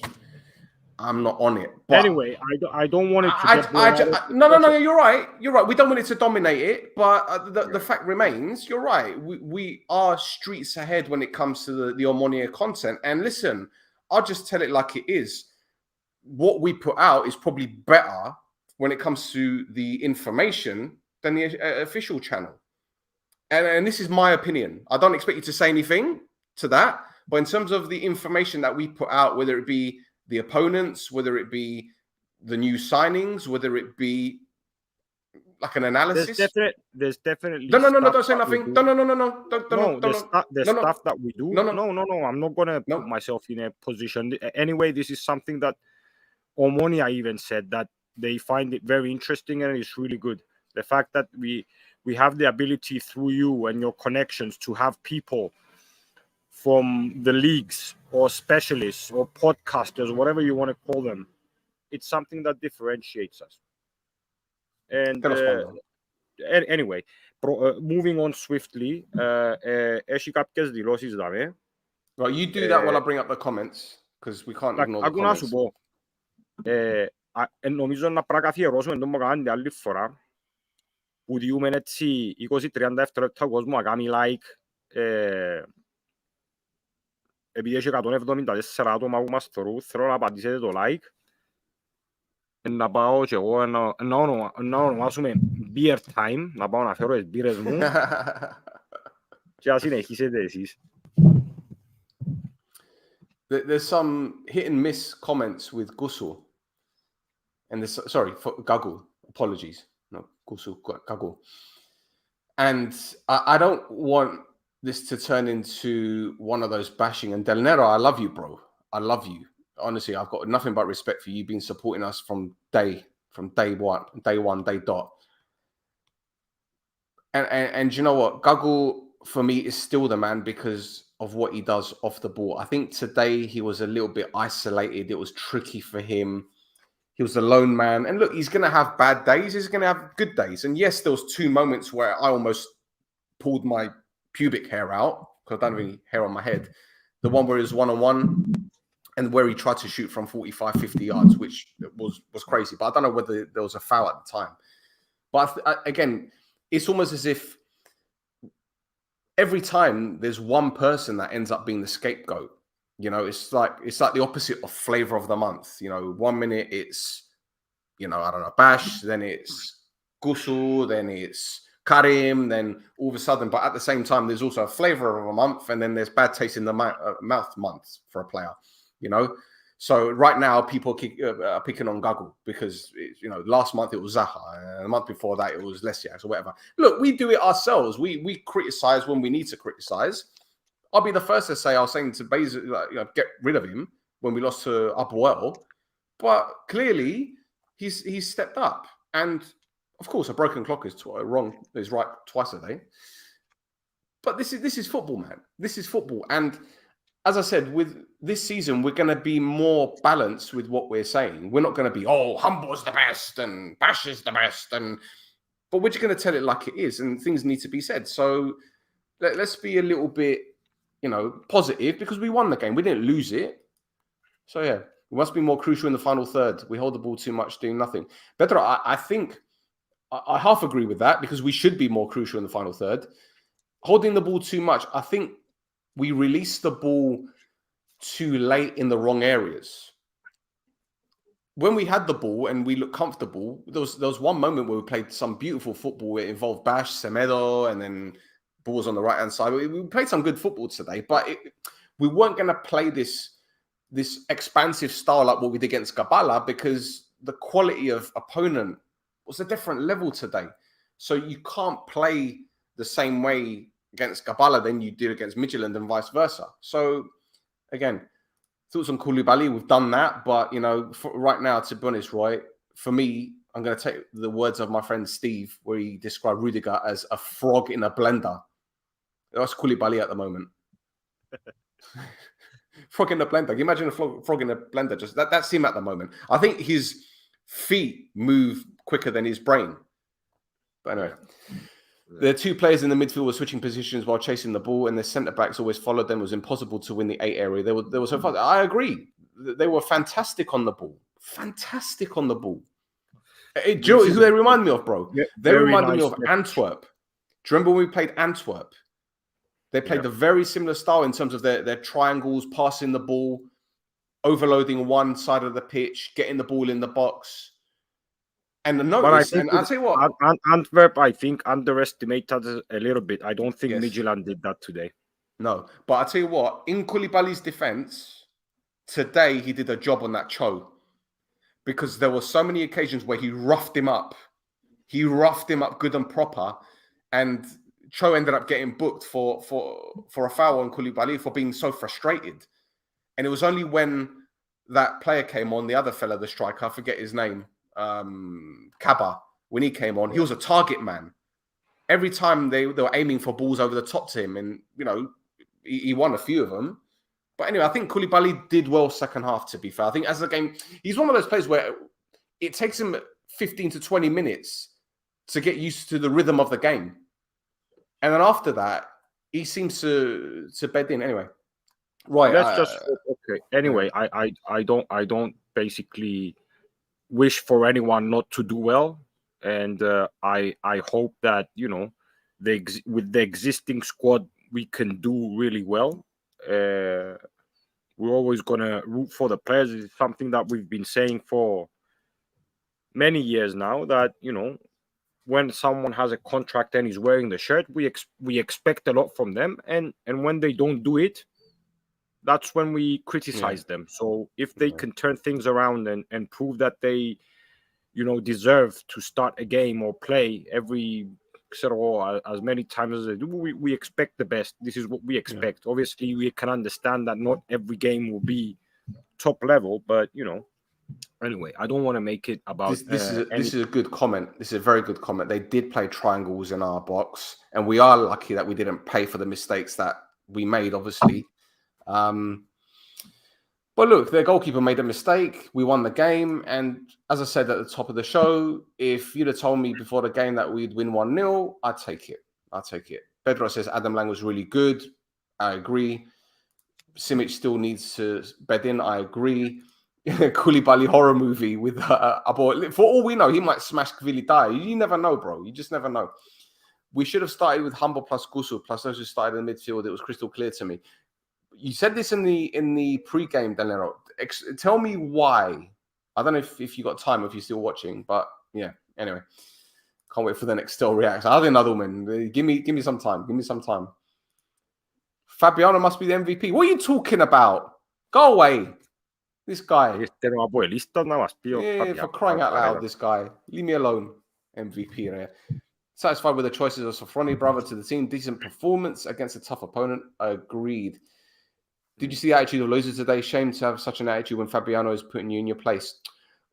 I'm not on it. But anyway, I don't want it to No, you're right. We don't want it to dominate it, but the fact remains, you're right. We are streets ahead when it comes to the Omonia content. And listen, I'll just tell it like it is. What we put out is probably better when it comes to the information than the official channel. and this is my opinion. I don't expect you to say anything to that, but in terms of the information that we put out, whether it be the opponents, whether it be the new signings, whether it be like an analysis. There's definitely No, stuff don't say that we nothing. do. No, The stuff that we do. No. I'm not gonna No. put myself in a position. Anyway, this is something that Omonoia even said that they find it very interesting and it's really good. The fact that we have the ability through you and your connections to have people from the leagues or specialists or podcasters, whatever you want to call them, it's something that differentiates us. And anyway, moving on swiftly, έχει κάποιες δηλώσεις δάμε. Right, you do that while I bring up the comments, because we can't ignore the comments. Να σου πω, νομίζω να πρέπει να καθιερώσουμε το που κάνετε άλλη φορά, που διούμε έτσι 20-30 δευτερόλεπτα κόσμο να κάνει like, επειδή έχει 174 άτομα που μας θεωρούν, θέλω να απαντήσετε το like, να πάω και εγώ να ονομάσουμε beer time, να πάω να φέρω τις μπύρες μου και να συνεχίσετε εσείς. There's some hit and miss comments with Gusul. And this, sorry, for Gagul. Apologies. No, Gusul, Gagul. And I don't want this to turn into one of those bashing. And Del Nero, I love you, bro. I love you. Honestly, I've got nothing but respect for you, been supporting us from day one, day dot. And you know what? Gagul, for me, is still the man because of what he does off the ball. I think today he was a little bit isolated. It was tricky for him. He was a lone man. And look, he's going to have bad days. He's going to have good days. And yes, there was 2 moments where I almost pulled my pubic hair out because I don't have any hair on my head. The one where he was one-on-one and where he tried to shoot from 45, 50 yards, which was crazy. But I don't know whether there was a foul at the time. But again, it's almost as if every time there's one person that ends up being the scapegoat. You know, it's like the opposite of flavor of the month. You know, 1 minute it's, I don't know, Bash, then it's Gusul, then it's Karim, then all of a sudden, but at the same time, there's also a flavor of a month, and then there's bad taste in the mouth months for a player, So right now, people are picking on Gagul because, last month it was Zaha, and the month before that it was Lesiak or whatever. Look, we do it ourselves. We criticize when we need to criticize. I'll be the first to say I was saying to Beza, get rid of him when we lost to Upwell, but clearly he's stepped up. And of course, a broken clock is right twice a day. But this is football, man. This is football, and as I said, with this season, we're going to be more balanced with what we're saying. We're not going to be, Humble's the best and Bash is the best, but we're just going to tell it like it is, and things need to be said. So let's be a little bit, positive because we won the game. We didn't lose it. So yeah, we must be more crucial in the final third. We hold the ball too much, doing nothing. Pedro, I think I half agree with that because we should be more crucial in the final third. Holding the ball too much, I think we released the ball too late in the wrong areas. When we had the ball and we looked comfortable, there was one moment where we played some beautiful football. It involved Bash, Semedo, and then balls on the right-hand side. We played some good football today, but we weren't going to play this expansive style like what we did against Gabala because the quality of opponent was a different level today. So you can't play the same way against Gabala than you did against Midtjylland and vice versa. So, again, thoughts on Koulibaly, we've done that. But, right now, to be honest, Roy, for me, I'm going to take the words of my friend Steve, where he described Rudiger as a frog in a blender. That's Koulibaly at the moment. Frog in a blender. Can you imagine a frog in a blender? Just that's him at the moment. I think his feet move quicker than his brain. But anyway. The 2 players in the midfield were switching positions while chasing the ball, and the centre-backs always followed them. It was impossible to win the 8 area. They were so fast. I agree. They were fantastic on the ball. Fantastic on the ball. Do you know who they remind me of, bro? Yeah, they reminded me of Antwerp. Do you remember when we played Antwerp? They played a very similar style in terms of their triangles, passing the ball, overloading one side of the pitch, getting the ball in the box. And the But I notice, think and I'll tell you what, Antwerp, I think, underestimated us a little bit. I don't think yes, Midtjylland did that today. no, but I'll tell you what, in Koulibaly's defense, today he did a job on that Cho because there were so many occasions where he roughed him up. He roughed him up good and proper, and Cho ended up getting booked for a foul on Koulibaly for being so frustrated. And it was only when that player came on, the other fella, the striker, I forget his name, Kaba, when he came on, he was a target man. Every time they were aiming for balls over the top to him, and he won a few of them. But anyway, I think Koulibaly did well second half, to be fair. I think as the game, he's one of those players where it takes him 15 to 20 minutes to get used to the rhythm of the game. And then after that, he seems to bed in. Anyway, right. Let's just okay. Anyway, I don't basically wish for anyone not to do well, and I hope that with the existing squad we can do really well. We're always gonna root for the players. It's something that we've been saying for many years now. That when someone has a contract and is wearing the shirt, we expect a lot from them, and when they don't do it, that's when we criticize them. So if they can turn things around and prove that they deserve to start a game or play every as many times as they do, we expect the best. This is what we expect. Obviously we can understand that not every game will be top level, but anyway, I don't want to make it about this is a good comment. This is a very good comment. They did play triangles in our box, and we are lucky that we didn't pay for the mistakes that we made, obviously. But look, their goalkeeper made a mistake. We won the game. And as I said at the top of the show, if you'd have told me before the game that we'd win 1-0, I'd take it. I'd take it. Pedro says Adam Lang was really good. I agree. Simic still needs to bed in. I agree. Koulibaly horror movie with for all we know, he might smash Kvilidai. You never know, bro. You just never know. We should have started with Humble plus Gusu plus those who started in the midfield. It was crystal clear to me. You said this in the pre-game, Danilo. Tell me why. I don't know if you got time, if you're still watching, but yeah. Anyway, can't wait for the next Stel reaction. I'll do another one. Give me some time. Give me some time. Fabiano must be the MVP. What are you talking about? Go away. This guy. Yeah, for crying out loud, this guy. Leave me alone. MVP there. Satisfied with the choices of Sofroni, brother to the team. Decent performance against a tough opponent. Agreed. Did you see the attitude of losers today? Shame to have such an attitude when Fabiano is putting you in your place.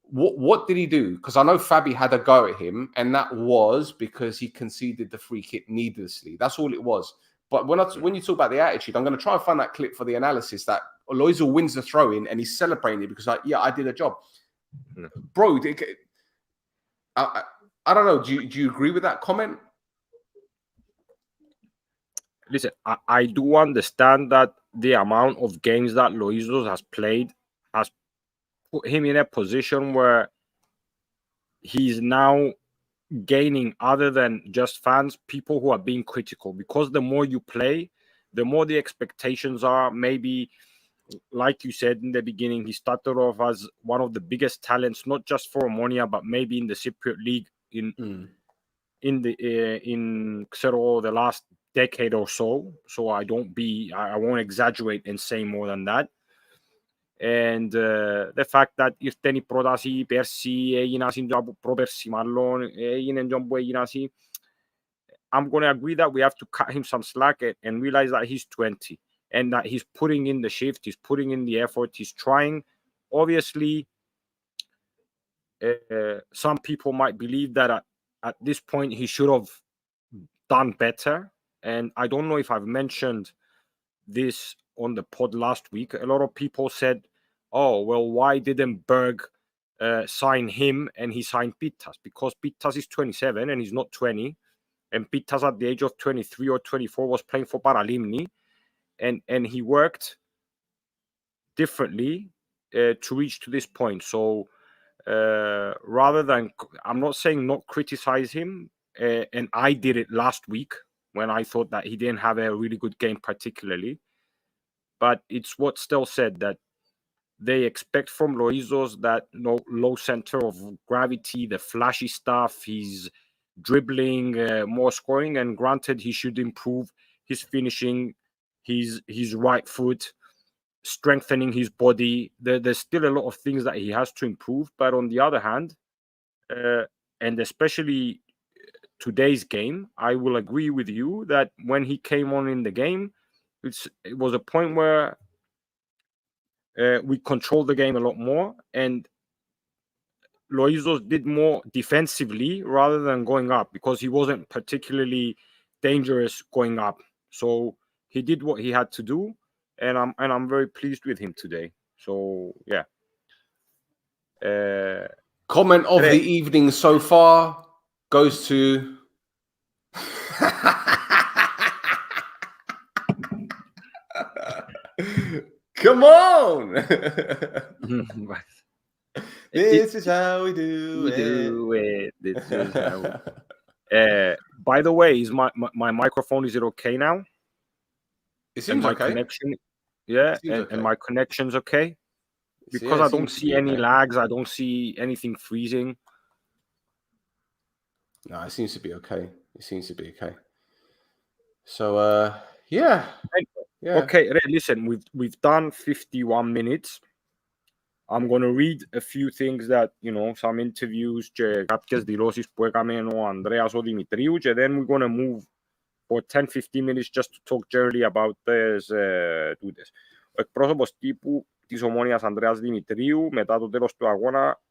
What did he do? Because I know Fabi had a go at him, and that was because he conceded the free kick needlessly. That's all it was. But when you talk about the attitude, I'm going to try and find that clip for the analysis that Loizel wins the throw-in and he's celebrating it because, I did a job. Bro, I don't know. Do you agree with that comment? Listen, I do understand that the amount of games that Loizel has played has put him in a position where he's now gaining, other than just fans, people who are being critical. Because the more you play, the more the expectations are. Maybe, like you said in the beginning, he started off as one of the biggest talents, not just for Omonoia, but maybe in the Cypriot League in the last decade or so. So I won't exaggerate and say more than that. And the fact that ήρθε πρόταση πέρσι, έγινασαν πρόπερσι μάλλον, έγινε που έγινασαν, I'm going to agree that we have to cut him some slack and realize that he's 20 and that he's putting in the shift, he's putting in the effort, he's trying. Obviously, some people might believe that at this point he should have done better. And I don't know if I've mentioned this on the pod last week. A lot of people said, oh, well, why didn't Berg sign him and he signed Pittas? Because Pittas is 27 and he's not 20. And Pittas at the age of 23 or 24 was playing for Paralimni. And he worked differently to reach to this point. So rather than, I'm not saying not criticize him, and I did it last week when I thought that he didn't have a really good game particularly. But it's what Stel said, that they expect from Loizos that low center of gravity, the flashy stuff, he's dribbling, more scoring, and granted he should improve his finishing, his right foot, strengthening his body. There's still a lot of things that he has to improve, but on the other hand, and especially today's game, I will agree with you that when he came on in the game, it was a point where we controlled the game a lot more, and Loizos did more defensively rather than going up, because he wasn't particularly dangerous going up. So he did what he had to do, and I'm very pleased with him today. So yeah. Comment of the evening so far goes to come on. This is how we do it. This is how by the way, is my microphone, is it okay now? It seems my okay. Connection, yeah, and my connection's okay, because I don't see any lags, I don't see anything freezing. No, it seems to be okay. So yeah. Okay, listen, we've done 51 minutes. I'm going to read a few things that, some interviews και κάποιες δηλώσεις που έκαμε ο Ανδρέας ο Δημητρίου, και then we're going to move for 10-15 minutes just to talk generally about this. Ο εκπρόσωπος τύπου της Ομόνοιας Ανδρέας Δημητρίου μετά το τέλος του αγώνα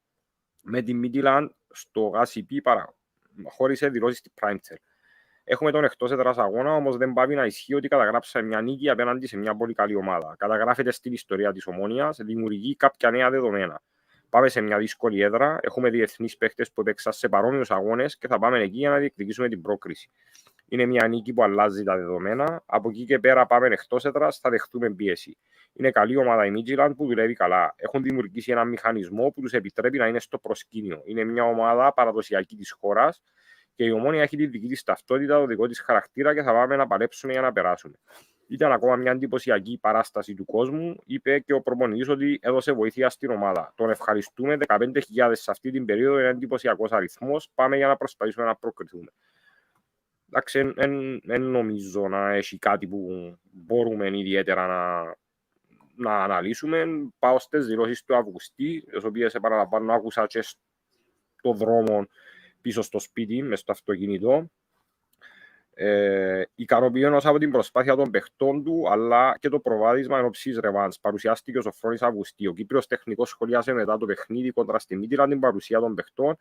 με τη Midtjylland στο ACP παραχώρησε δηλώσεις στη Primetel. Έχουμε τον εκτός έδρας αγώνα, όμως δεν πάβει να ισχύει ότι καταγράψαμε μια νίκη απέναντι σε μια πολύ καλή ομάδα. Καταγράφεται στην ιστορία της Ομόνοιας, δημιουργεί κάποια νέα δεδομένα. Πάμε σε μια δύσκολη έδρα, έχουμε διεθνείς παίχτες που έπαιξαν σε παρόμοιους αγώνες και θα πάμε εκεί για να διεκδικήσουμε την πρόκριση. Είναι μια νίκη που αλλάζει τα δεδομένα. Από εκεί και πέρα πάμε εκτός έδρας, θα δεχτούμε πίεση. Είναι καλή ομάδα η Midtjylland που δουλεύει καλά. Έχουν δημιουργήσει έναν μηχανισμό που τους επιτρέπει να είναι στο προσκήνιο. Είναι μια ομάδα παραδοσιακή της χώρας. Και η Ομόνοια έχει τη δική της ταυτότητα, το δικό της χαρακτήρα και θα πάμε να παλέψουμε για να περάσουμε. Ήταν ακόμα μια εντυπωσιακή παράσταση του κόσμου. Είπε και ο προπονητής ότι έδωσε βοήθεια στην ομάδα. Τον ευχαριστούμε. 15.000 σε αυτή την περίοδο είναι εντυπωσιακός αριθμός. Πάμε για να προσπαθήσουμε να προκριθούμε. Εντάξει, δεν νομίζω να έχει κάτι που μπορούμε ιδιαίτερα να αναλύσουμε. Πάω στις δηλώσεις του Αυγουστή, τις οποίες επαναλαμβάνω άκουσα και στον δρόμο πίσω στο σπίτι, μες στο αυτοκίνητο. Ικανοποιημένος από την προσπάθεια των παιχτών του, αλλά και το προβάδισμα ενόψεις ρεβάνς. Παρουσιάστηκε ο Σοφρόνης Αυγουστή. Ο Κύπριος τεχνικός σχολιάσε μετά το παιχνίδι κόντρα στη Midtjylland την παρουσία των παιχτών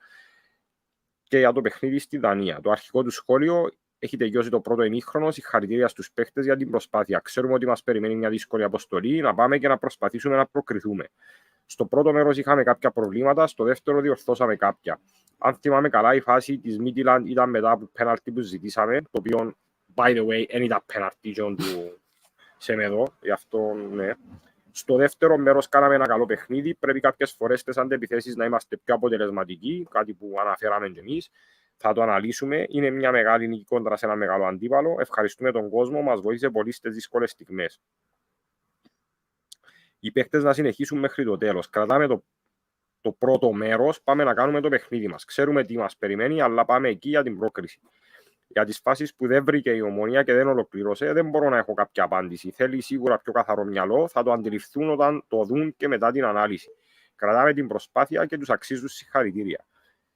και για το παιχνίδι στη Δανία. Το αρχικό του σχόλιο: έχει τελειώσει το πρώτο ημίχρονο. Συγχαρητήρια στους παίχτες για την προσπάθεια. Ξέρουμε ότι μας περιμένει μια δύσκολη αποστολή. Να πάμε και να προσπαθήσουμε να προκριθούμε. Στο πρώτο μέρος είχαμε κάποια προβλήματα, στο δεύτερο διορθώσαμε κάποια. Αν θυμάμαι καλά, η φάση της Midtjylland ήταν μετά από πέναλτι που ζητήσαμε, το οποίο, by the way, δεν ήταν πέναλτι του Σεμεδό, γι' αυτό ναι. Στο δεύτερο μέρος κάναμε ένα καλό παιχνίδι, πρέπει κάποιες φορές στις αντεπιθέσεις να είμαστε πιο αποτελεσματικοί, κάτι που αναφέραμε και εμείς. Θα το αναλύσουμε. Είναι μια μεγάλη νίκη κόντρα σε ένα μεγάλο αντίπαλο. Ευχαριστούμε τον κόσμο, μας βοήθησε πολύ στις δύσκολες στιγμές. Οι παίκτες να συνεχίσουν μέχρι το τέλος. Κρατάμε το πρώτο μέρος, πάμε να κάνουμε το παιχνίδι μας. Ξέρουμε τι μας περιμένει, αλλά πάμε εκεί για την πρόκριση. Για τις φάσεις που δεν βρήκε η Ομόνοια και δεν ολοκλήρωσε, δεν μπορώ να έχω κάποια απάντηση. Θέλει σίγουρα πιο καθαρό μυαλό, θα το αντιληφθούν όταν το δουν και μετά την ανάλυση. Κρατάμε την προσπάθεια και τους αξίζουν συγχαρητήρια.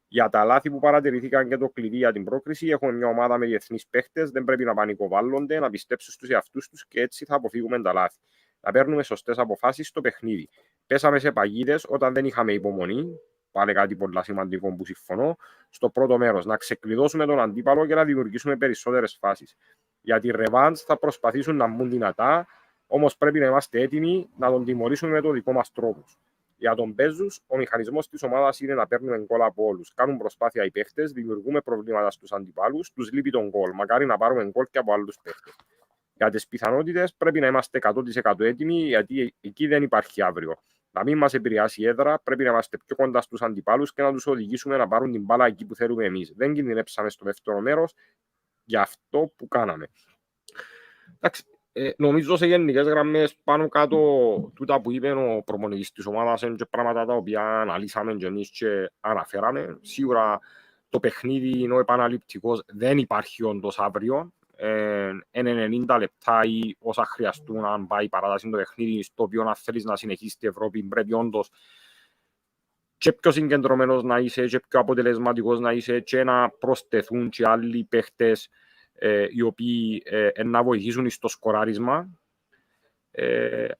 Για τα λάθη που παρατηρήθηκαν και το κλειδί για την πρόκριση, έχουμε μια ομάδα με διεθνείς παίχτες, δεν πρέπει να πανικοβάλλονται, να πιστέψουν στους εαυτούς τους και έτσι θα αποφύγουμε τα λάθη. Να παίρνουμε σωστές αποφάσεις στο παιχνίδι. Πέσαμε σε παγίδες όταν δεν είχαμε υπομονή. Πάλι κάτι πολύ σημαντικό που συμφωνώ. Στο πρώτο μέρος, να ξεκλειδώσουμε τον αντίπαλο και να δημιουργήσουμε περισσότερες φάσεις. Για τη ρεβάνς θα προσπαθήσουν να μπουν δυνατά, όμως πρέπει να είμαστε έτοιμοι να τον τιμωρήσουμε με τον δικό μας τρόπο. Για τον Παίζους, ο μηχανισμός της ομάδας είναι να παίρνουμε γκολ από όλους. Κάνουν προσπάθεια οι παίχτες, δημιουργούμε προβλήματα στους αντιπάλους, τους λείπει τον γκολ. Μακάρι να πάρουμε γκολ και από άλλους παίχτες. Για τις πιθανότητες πρέπει να είμαστε 100% έτοιμοι, γιατί εκεί δεν υπάρχει αύριο. Να μην μας επηρεάσει η έδρα, πρέπει να είμαστε πιο κοντά στους αντιπάλους και να τους οδηγήσουμε να πάρουν την μπάλα εκεί που θέλουμε εμείς. Δεν κινδυνεύσαμε στο δεύτερο μέρος για αυτό που κάναμε. Εντάξει, νομίζω σε γενικές γραμμές πάνω κάτω τούτα που είπε ο προπονητής της ομάδας είναι και πράγματα τα οποία αναλύσαμε και εμείς και αναφέραμε. Σίγουρα το παιχνίδι είναι ο επαναληπτικός, δεν υπάρχει όντως αύριο. Είναι 90 λεπτά ή όσα χρειαστούν αν πάει παράταση το παιχνίδι, στο οποίο αν θέλεις να συνεχίσεις την Ευρώπη πρέπει όντως και πιο συγκεντρωμένος να είσαι και πιο αποτελεσματικός να είσαι και να προσθεθούν και άλλοι παίχτες οι οποίοι να βοηθήσουν στο σκοράρισμα.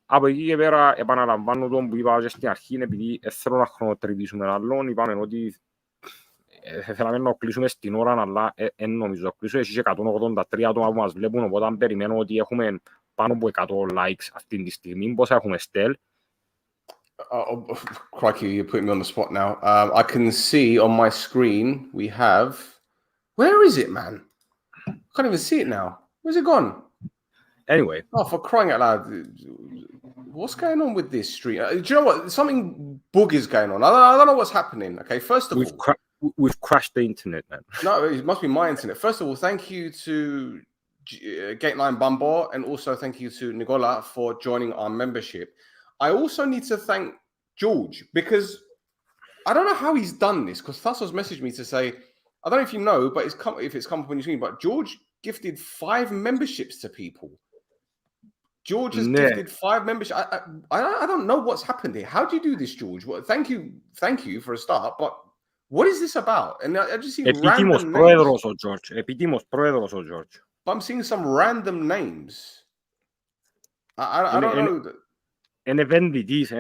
Από εκεί και πέρα επαναλαμβάνω το που είπα και στην αρχή, επειδή θέλω να χρονοτριβήσουμε άλλον, είπαμε ότι θέλαμε να κλείσουμε στην ώρα, αλλά δεν νομίζω να κλείσουμε. Έχει 183 άτομα που μας βλέπουν, οπότε περιμένω ότι έχουμε πάνω από 100 likes αυτή τη στιγμή. Πόσα έχουμε, Στέλ? Oh, crikey, you're putting me on the spot now. I can see on my screen we have... Where is it, man? I can't even see it now. Where's it gone? Anyway. Oh, for crying out loud. What's going on with this stream? Do you know what? Something bug is going on. I don't know what's happening. Okay, first of all... We've crashed the internet, man. No, it must be my internet. First of all, thank you to Gate9 Bumbar, and also thank you to Nicola for joining our membership. I also need to thank George, because I don't know how he's done this, because Thassos messaged me to say, I don't know if you know, but if it's come up on your screen, but George gifted 5 memberships to people. George has gifted 5 memberships. I don't know what's happened here. How do you do this, George? Well, thank you for a start, but what is this about? And I just see random names. Επίτιμος πρόεδρος ο George. But I'm seeing some random names. I don't know. An επενδυτής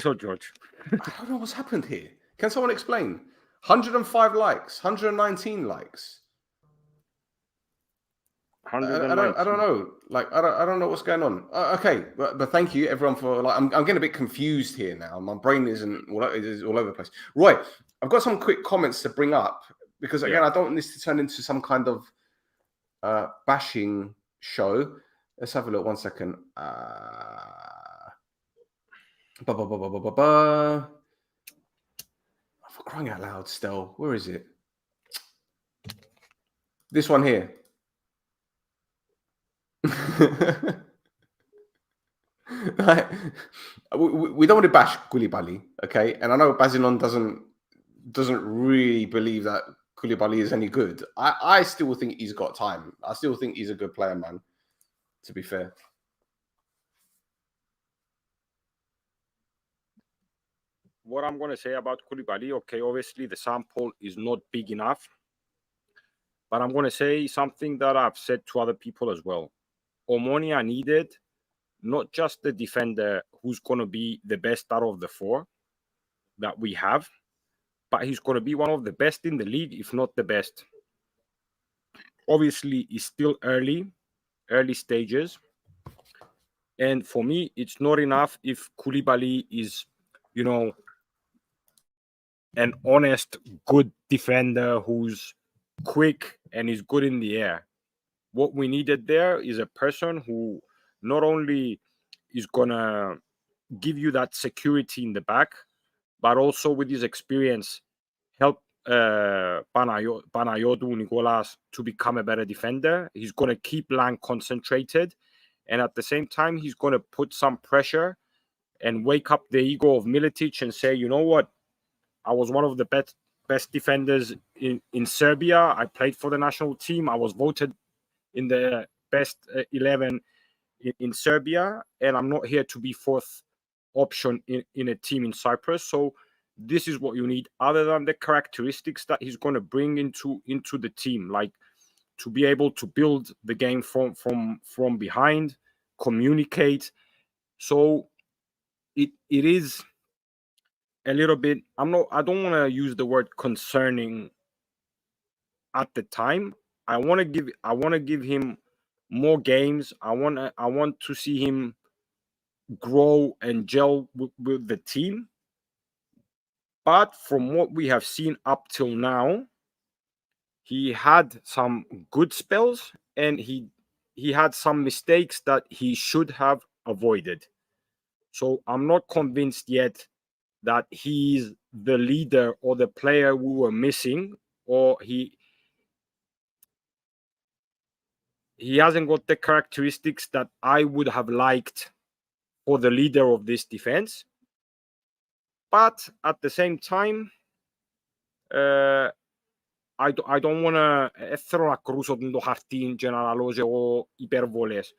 ο George. I don't know what's happened here. Can someone explain? 105 likes, 119 likes. I don't know. Like I don't know what's going on. Okay, but thank you everyone for like. I'm getting a bit confused here now. My brain isn't all over the place. Roy, I've got some quick comments to bring up because again, I don't want this to turn into some kind of bashing show. Let's have a look. 1 second. For crying out loud, Stel, where is it? This one here. We don't want to bash Koulibaly, okay? And I know Bazinon doesn't really believe that Koulibaly is any good. I still think he's got time. I still think he's a good player, man, to be fair. What I'm going to say about Koulibaly, okay, obviously the sample is not big enough, but I'm going to say something that I've said to other people as well. Omonoia needed not just the defender who's going to be the best out of the 4 that we have, but he's going to be one of the best in the league, if not the best. Obviously, it's still early stages. And for me, it's not enough if Koulibaly is, an honest, good defender who's quick and is good in the air. What we needed there is a person who not only is going to give you that security in the back, but also with his experience, help Panayotou Nicolas to become a better defender. He's going to keep Lang concentrated. And at the same time, he's going to put some pressure and wake up the ego of Militic and say, you know what? I was one of the best defenders in Serbia. I played for the national team. I was voted in the best 11 in Serbia. And I'm not here to be 4th option in a team in Cyprus. So this is what you need, other than the characteristics that he's going to bring into the team, like to be able to build the game from behind, communicate. So it is a little bit, I don't want to use the word concerning at the time. I want to give him more games. I want to see him grow and gel with the team. But from what we have seen up till now, he had some good spells and he had some mistakes that he should have avoided. So I'm not convinced yet that he's the leader or the player we were missing, or he he hasn't got the characteristics that I would have liked for the leader of this defense. But at the same time, I don't want to θέλω να κρούσω το χαρτί και να λαλώ και εγώ υπερβολές.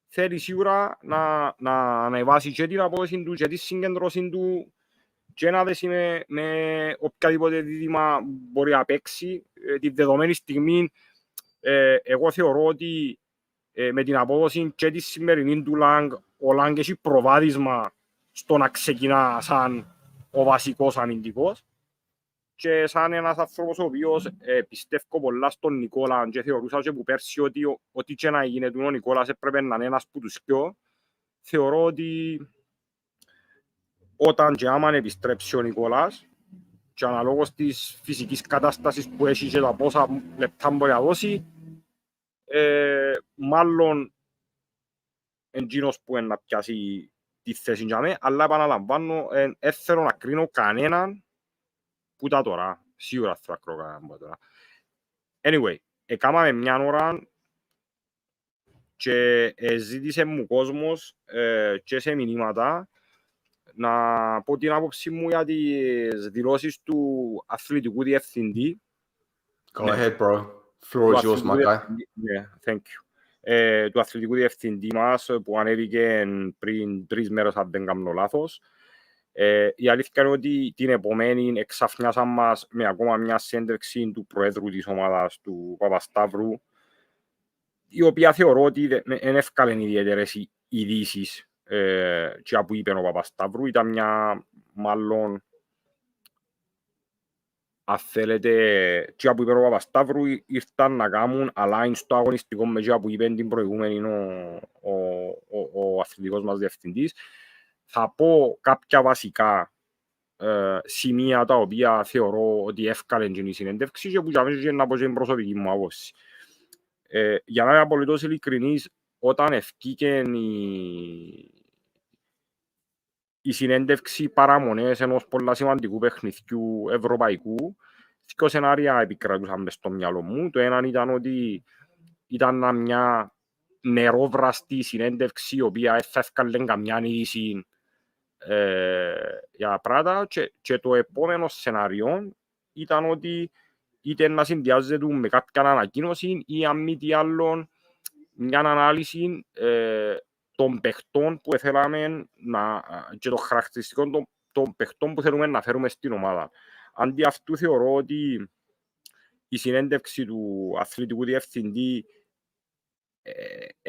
Θέλει σίγουρα να ανεβάσει και την απόδοση του και τη συγκέντρωση του και να δέσει με οποιαδήποτε δίδυμα μπορεί να παίξει. Τη δεδομένη στιγμή εγώ θεωρώ ότι με την απόδοση και τη σημερινή του Λάγκ, ο Λάγκ έχει προβάδισμα στο να ξεκινά σαν ο βασικός αμυντικός. Και σαν ένας άνθρωπος ο οποίος πιστεύω πολλά στον Νικόλα και θεωρούσα και που πέρσι ότι ό,τι και να γίνεται ο Νικόλας έπρεπε να είναι ένας που τους πιο, θεωρώ ότι όταν και άμα επιστρέψει ο Νικόλας και αναλόγως της φυσικής κατάστασης που έχει και τα πόσα λεπτά μπορεί να δώσει, μάλλον εντζήνος που είναι να πιάσει τη θέση για μέ, αλλά επαναλαμβάνω, θέλω να κρίνω κανέναν που τα τώρα, σίγουρα θα κρίνω κανέναν που τα τώρα. Anyway, έκαναμε μια ώρα και ζήτησε μου κόσμος και σε μηνύματα να πω την άποψη μου για τις δηλώσεις του αθλητικού διευθυντή. Go ahead, bro. Floor is yours, my guy. Yeah, thank you. Του αθλητικού διευθυντή μας που ανέβηκε πριν 3 μέρες, αν δεν κάνω λάθος. Η αλήθεια είναι ότι την επομένη εξαφνιάσαν μας με ακόμα μια συνέντευξη του Προέδρου της ομάδας, του Παπασταύρου, η οποία θεωρώ ότι δεν εύκαλεν ιδιαίτερες ειδήσεις και που είπε ο Παπασταύρου. Ήταν μια, μάλλον, αν θέλετε, και που είπε ο Παπασταύρου ήρθαν να κάνουν align στο αγωνιστικό με και που είπε την προηγούμενη ο αθλητικός μας διευθυντής. Θα πω κάποια βασικά σημεία τα οποία θεωρώ ότι εύκαλεν η συνέντευξη και που για μένα να πω και την προσωπική μου άποψη. Για να είμαι απολύτως ειλικρινής, όταν ευκήκε η συνέντευξη παραμονές ενός πολλά σημαντικού παιχνιδιού ευρωπαϊκού, δύο σενάρια επικρατούσαν μες στο μυαλό μου. Το ένα ήταν ότι ήταν μια νερόβραστη συνέντευξη, η οποία θα εύκαλε καμιά είδηση για πράγματα, και το επόμενο σενάριο ήταν ότι είτε να συνδυάζεται με κάποια ανακοίνωση ή αν μη τι άλλο μια ανάλυση των παιχτών που θέλαμε και των χαρακτηριστικών των παιχτών που θέλουμε να φέρουμε στην ομάδα. Αντί αυτού θεωρώ ότι η συνέντευξη του αθλητικού διευθυντή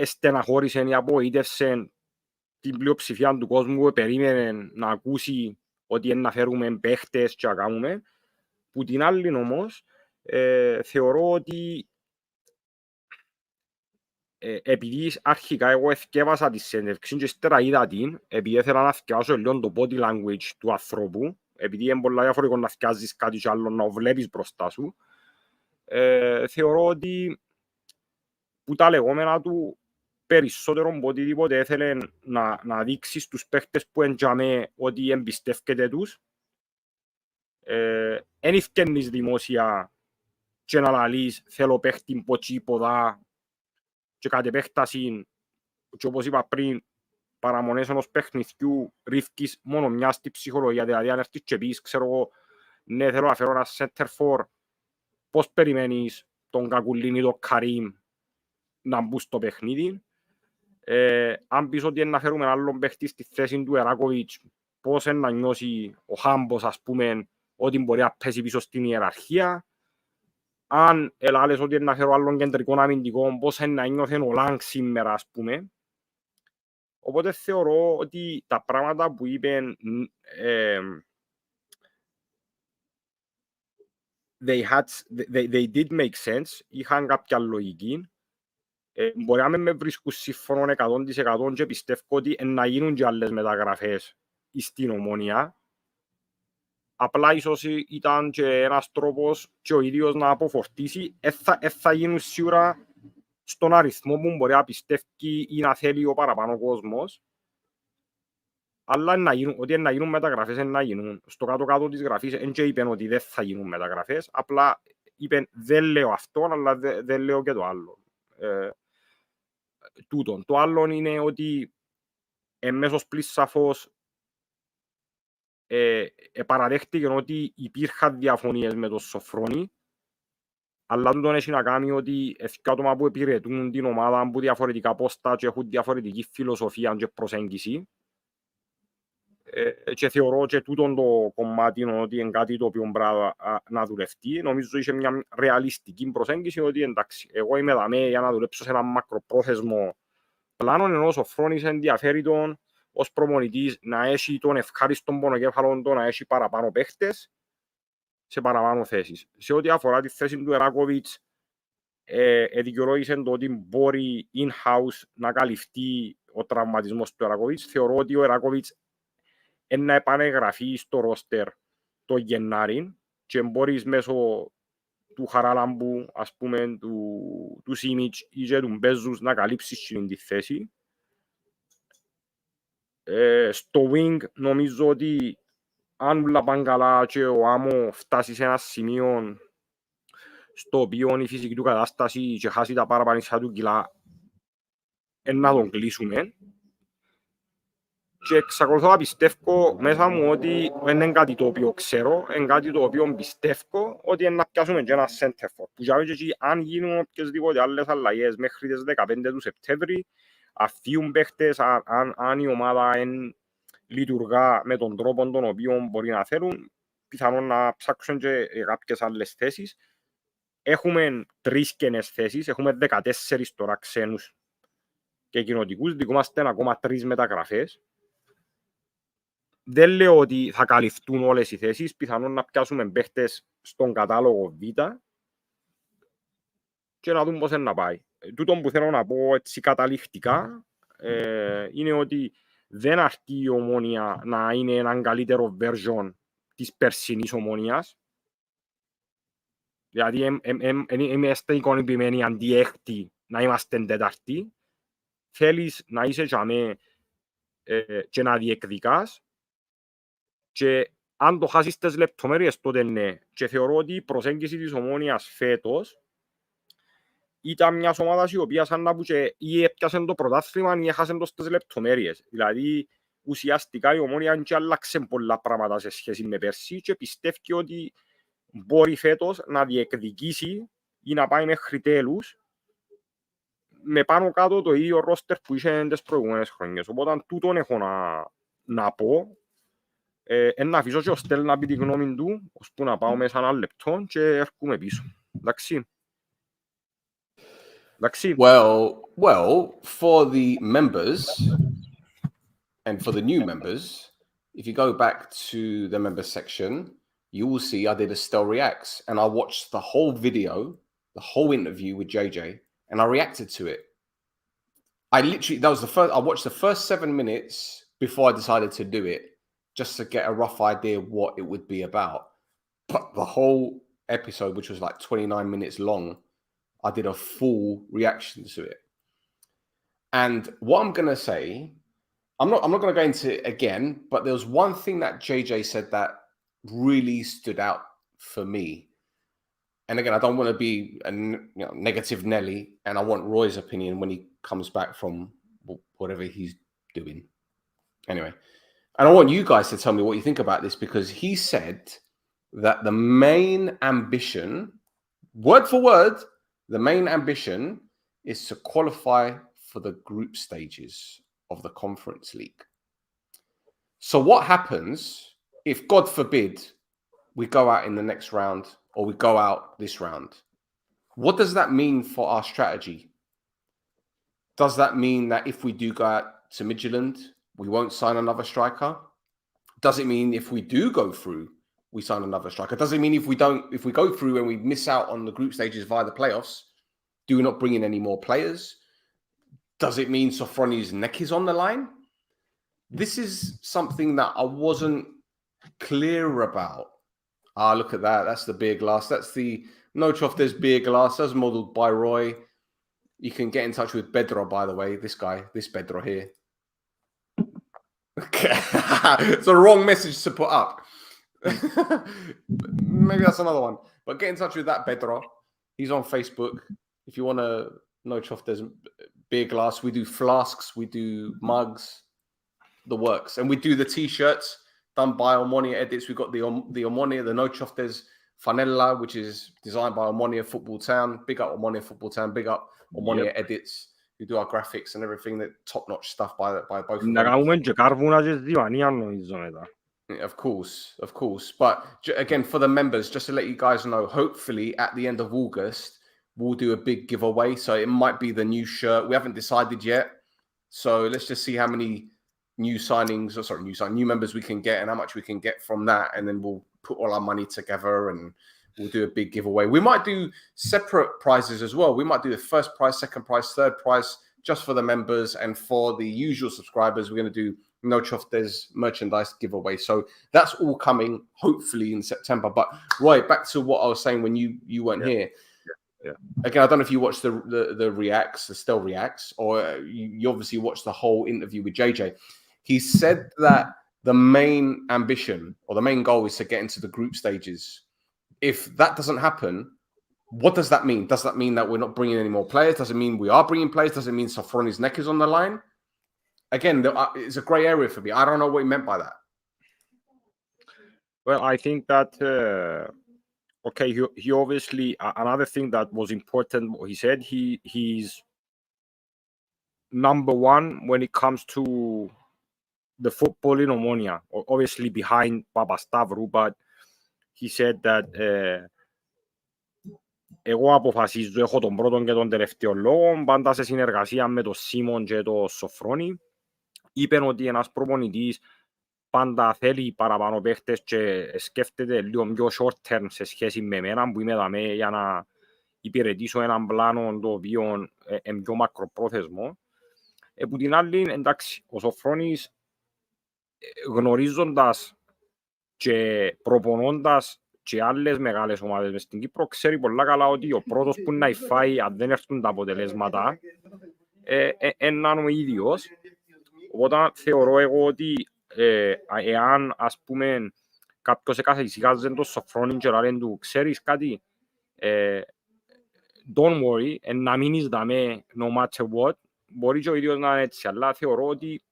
στεναχώρησε ή απογοήτευσε την πλειοψηφία του κόσμου που περίμενε να ακούσει ότι να φέρουμε παίχτες και να κάνουμε. Που την άλλη όμως θεωρώ ότι επειδή αρχικά εγώ εθκεύασα τη συνέντευξη και ύστερα είδα την, επειδή ήθελα να εθκεύασω λίγο το body language του ανθρώπου, επειδή είναι πολλά διαφορετικό να εθκιάζεις κάτι και άλλο να βλέπεις μπροστά σου, θεωρώ ότι που τα λεγόμενα του περισσότερο από οτιδήποτε έθελε να δείξει στους παίχτες που εντιαμέ ότι εμπιστεύκεται τους. Εν ευκαινείς δημόσια και να λαλείς θέλω παίχτη ποτσί ποδά και κατ' επέκταση, και όπως είπα πριν, παραμονές ενός παιχνιδιού ρίφκεις μόνο μια στη ψυχολογία. Δηλαδή αν έρθεις και πεις, ξέρω εγώ, ναι θέλω να φέρω ένα center for, πώς περιμένεις τον Κακουλίνη ή τον Καρίμ να μπουν στο παιχνίδι? Αν πεις ότι να φέρουμε άλλον παίχτη στη θέση του Εράκοβιτς, πώς να νιώσει ο Χάμπος, ας πούμε, ότι μπορεί να πέσει πίσω στην ιεραρχία? Αν λες ότι να φέρω άλλον κεντρικό αμυντικό, πώς να νιώθει ο Λάγκ σήμερα, ας πούμε. Οπότε θεωρώ ότι τα πράγματα που είπαν they did make sense, είχαν κάποια λογική. Μπορεί να με βρίσκουν σύμφωνο 100% και πιστεύω ότι να γίνουν και άλλες μεταγραφές στην Ομόνοια. Απλά ίσως ήταν και ένας τρόπος και ο ίδιος να αποφορτήσει. Θα γίνουν σίγουρα στον αριθμό που μπορεί να πιστεύει ή να θέλει ο παραπάνω κόσμος. Αλλά ότι να γίνουν μεταγραφές, να γίνουν. Στο κάτω-κάτω της γραφής δεν είπαν ότι δεν θα γίνουν μεταγραφές. Απλά είπαν δεν λέω αυτό, αλλά δεν λέω και το άλλο. τούτον. Το άλλο είναι ότι εμέσως πλής σαφώς παραδέχτηκε ότι υπήρχαν διαφωνίες με τον Σοφρόνη, αλλά τούτον έχει να κάνει ότι άτομα που επιρρετούν την ομάδα από διαφορετικά πόστα και έχουν διαφορετική φιλοσοφία και προσέγγιση. Και θεωρώ και τούτον το κομμάτι ότι είναι κάτι το οποίο πρέπει να δουλευτεί. Νομίζω είχε μια ρεαλιστική προσέγγιση ότι εντάξει, εγώ είμαι εδώ για να δουλέψω σε ένα μακροπρόθεσμο πλάνο, ενώ ο Σοφρόνης ενδιαφέρει τον ως προπονητής να έχει τον ευχάριστο πονοκέφαλο να έχει παραπάνω παίχτες σε παραπάνω θέσεις. Σε ό,τι αφορά τη θέση του Εράκοβιτς, δικαιολόγησε το ότι μπορεί in-house να καλυφθεί ο τραυματισμός του Εράκοβιτς. Θεωρώ ότι ο Εράκοβιτς να επανεγραφεί στο ρόστερ το Γενάρη και μπορείς μέσω του Χαράλαμπου, ας πούμε, του Σίμιτς ή και του Μπέζους να καλύψεις τη θέση. Στο wing νομίζω ότι αν όλα πάνε καλά και ο Άμο φτάσει σε ένα σημείο στο οποίο η φυσική του κατάσταση και χάσει τα παραπανήσια του κιλά, να τον κλείσουμε. Και εξακολουθώ να πιστεύω μέσα μου ότι δεν είναι κάτι το οποίο ξέρω, είναι κάτι το οποίο πιστεύω ότι είναι να πιάσουμε και ένα center for. Που και αν γίνουν οποιασδήποτε άλλες αλλαγές μέχρι τις 15 του Σεπτέμβρη, αφήνουν παίχτες, αν η ομάδα λειτουργά με τον τρόπο τον οποίο μπορεί να θέλουν, πιθανόν να ψάξουν και κάποιες άλλες θέσεις. Έχουμε 3 κενές θέσεις, έχουμε 14 τώρα ξένους και κοινοτικούς, δικούμαστε ακόμα 3 μεταγραφές. Δεν λέω ότι θα καλυφθούν όλες οι θέσεις, πιθανόν να πιάσουμε παίχτες στον κατάλογο Β και να δούμε πώς είναι να πάει. Τούτο που θέλω να πω έτσι καταληκτικά είναι ότι δεν αρκεί η Ομόνοια να είναι έναν καλύτερο version της περσινής Ομόνοιας. Δηλαδή είμαστε ικανοποιημένοι αντί έκτη να είμαστε τέταρτη. Θέλεις να είσαι και να διεκδικάς. Και αν το χάσεις τις λεπτομέρειες τότε ναι. Και θεωρώ ότι η προσέγγιση της Ομόνοιας φέτος ήταν μια ομάδα η οποία σαν να πούσε ή έπιασε το πρωτάθλημα ή έχασε το στις λεπτομέρειες. Δηλαδή ουσιαστικά η Ομόνοια και άλλαξε πολλά πράγματα σε σχέση με πέρσι και πιστεύει ότι μπορεί φέτος να διεκδικήσει ή να πάει μέχρι τέλους με πάνω κάτω το ίδιο ρόστερ που είχε τις προηγούμενες χρονιές. Οπότε τούτον έχω να πω. Να αφήσω και ο Στέλ να πει τη γνώμη του, ώσπου να πάω μέσα ένα λεπτό και έρχομαι πίσω. Εντάξει. Well, for the members and for the new members, if you go back to the members section, you will see I did a Stel Reacts and I watched the whole video, the whole interview with JJ, and I reacted to it. I watched the first 7 minutes before I decided to do it, just to get a rough idea what it would be about. But the whole episode, which was like 29 minutes long, I did a full reaction to it. And what I'm going to say, I'm not going to go into it again, but there was one thing that JJ said that really stood out for me. And again, I don't want to be a negative Nelly, and I want Roy's opinion when he comes back from whatever he's doing. Anyway. And I want you guys to tell me what you think about this, because he said that the main ambition, word for word, the main ambition is to qualify for the group stages of the Conference League. So what happens if, God forbid, we go out in the next round or we go out this round? What does that mean for our strategy? Does that mean that if we do go out to Midtjylland, we won't sign another striker? Does it mean if we do go through, we sign another striker? Does it mean if we go through and we miss out on the group stages via the playoffs, do we not bring in any more players? Does it mean Sofroni's neck is on the line? This is something that I wasn't clear about. Look at that. That's the beer glass. That's the No Trough beer glass. That's modelled by Roy. You can get in touch with Bedro, by the way. This guy, this Bedro here. It's a wrong message to put up. Maybe that's another one. But get in touch with that Pedro. He's on Facebook. If you want to No chuff, there's beer glass. We do flasks. We do mugs. The works. And we do the T-shirts done by Omonoia Edits. We've got the Omonoia, the No Chuff, there's Fanella, which is designed by Omonoia Football Town. Big up Omonoia Football Town. Big up Omonoia Edits. We do our graphics and everything, that top-notch stuff by both of them. Of course. But again, for the members, just to let you guys know, hopefully at the end of August, we'll do a big giveaway. So it might be the new shirt. We haven't decided yet. So let's just see how many new members we can get and how much we can get from that. And then we'll put all our money together and we'll do a big giveaway. We might do separate prizes as well. We might do the first prize, second prize, third prize, just for the members. And for the usual subscribers, we're going to do No Chuff Des merchandise giveaway. So that's all coming hopefully in September. But Roy, back to what I was saying when you weren't here. Yeah. Again, I don't know if you watched the reacts, the Stel reacts, or you obviously watched the whole interview with JJ. He said that the main ambition or the main goal is to get into the group stages. If that doesn't happen, what does that mean? Does that mean that we're not bringing any more players? Does it mean we are bringing players? Does it mean Sofroni's neck is on the line? Again, it's a grey area for me. I don't know what he meant by that. Well, I think that, okay, he obviously, another thing that was important, he said he's number one when it comes to the football in Omonoia, obviously behind Papastavru, but he said that εγώ αποφασίζω, έχω τον πρώτον και τον τελευταίο λόγο, πάντα σε συνεργασία με τον Σίμον και τον Σοφρόνη. Είπαν ότι ένας προπονητής πάντα θέλει παραπάνω παίχτες και σκέφτεται λίγο πιο short term σε σχέση με εμένα που είμαι δαμέ για να υπηρετήσω έναν πλάνο το οποίο είναι πιο μακροπρόθεσμο. Που την άλλη, εντάξει, ο Σοφρόνης γνωρίζοντας και προπονώντας και άλλες μεγάλες ομάδες μες στην Κύπρο, ξέρει πολλά καλά ότι ο πρώτος που να υφάει αν δεν έρθουν τα αποτελέσματα έναν ο ίδιος. Οπότε θεωρώ εγώ ότι εάν ας πούμε κάποιος εκαθησυχάζει τον Σοφρόνιν και λένε του ξέρεις κάτι, don't worry, να μείνεις δαμέ no matter what, μπορεί και ο ίδιος να είναι έτσι, αλλά θεωρώ ότι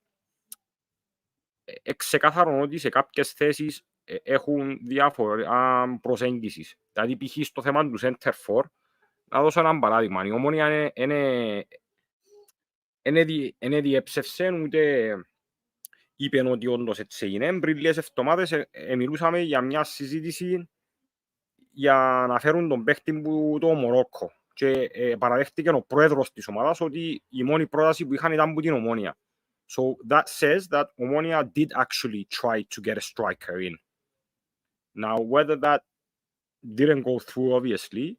ξεκάθαρο ότι σε κάποιες θέσεις έχουν διάφορα προσέγγισης. Δηλαδή π.χ. στο θέμα του center for, να δώσω έναν παράδειγμα, η Ομόνοια είναι διέψευσε ούτε είπαν ότι όντως έτσι έγινε. Πριν λίγες εβδομάδες μιλούσαμε για μια συζήτηση για να φέρουν τον παίχτη που το Μορόκο και παραδέχτηκε ο πρόεδρος της ομάδας ότι η μόνη πρόταση που είχαν ήταν από την Ομόνοια. So that says that Omonoia did actually try to get a striker in. Now, whether that didn't go through, obviously,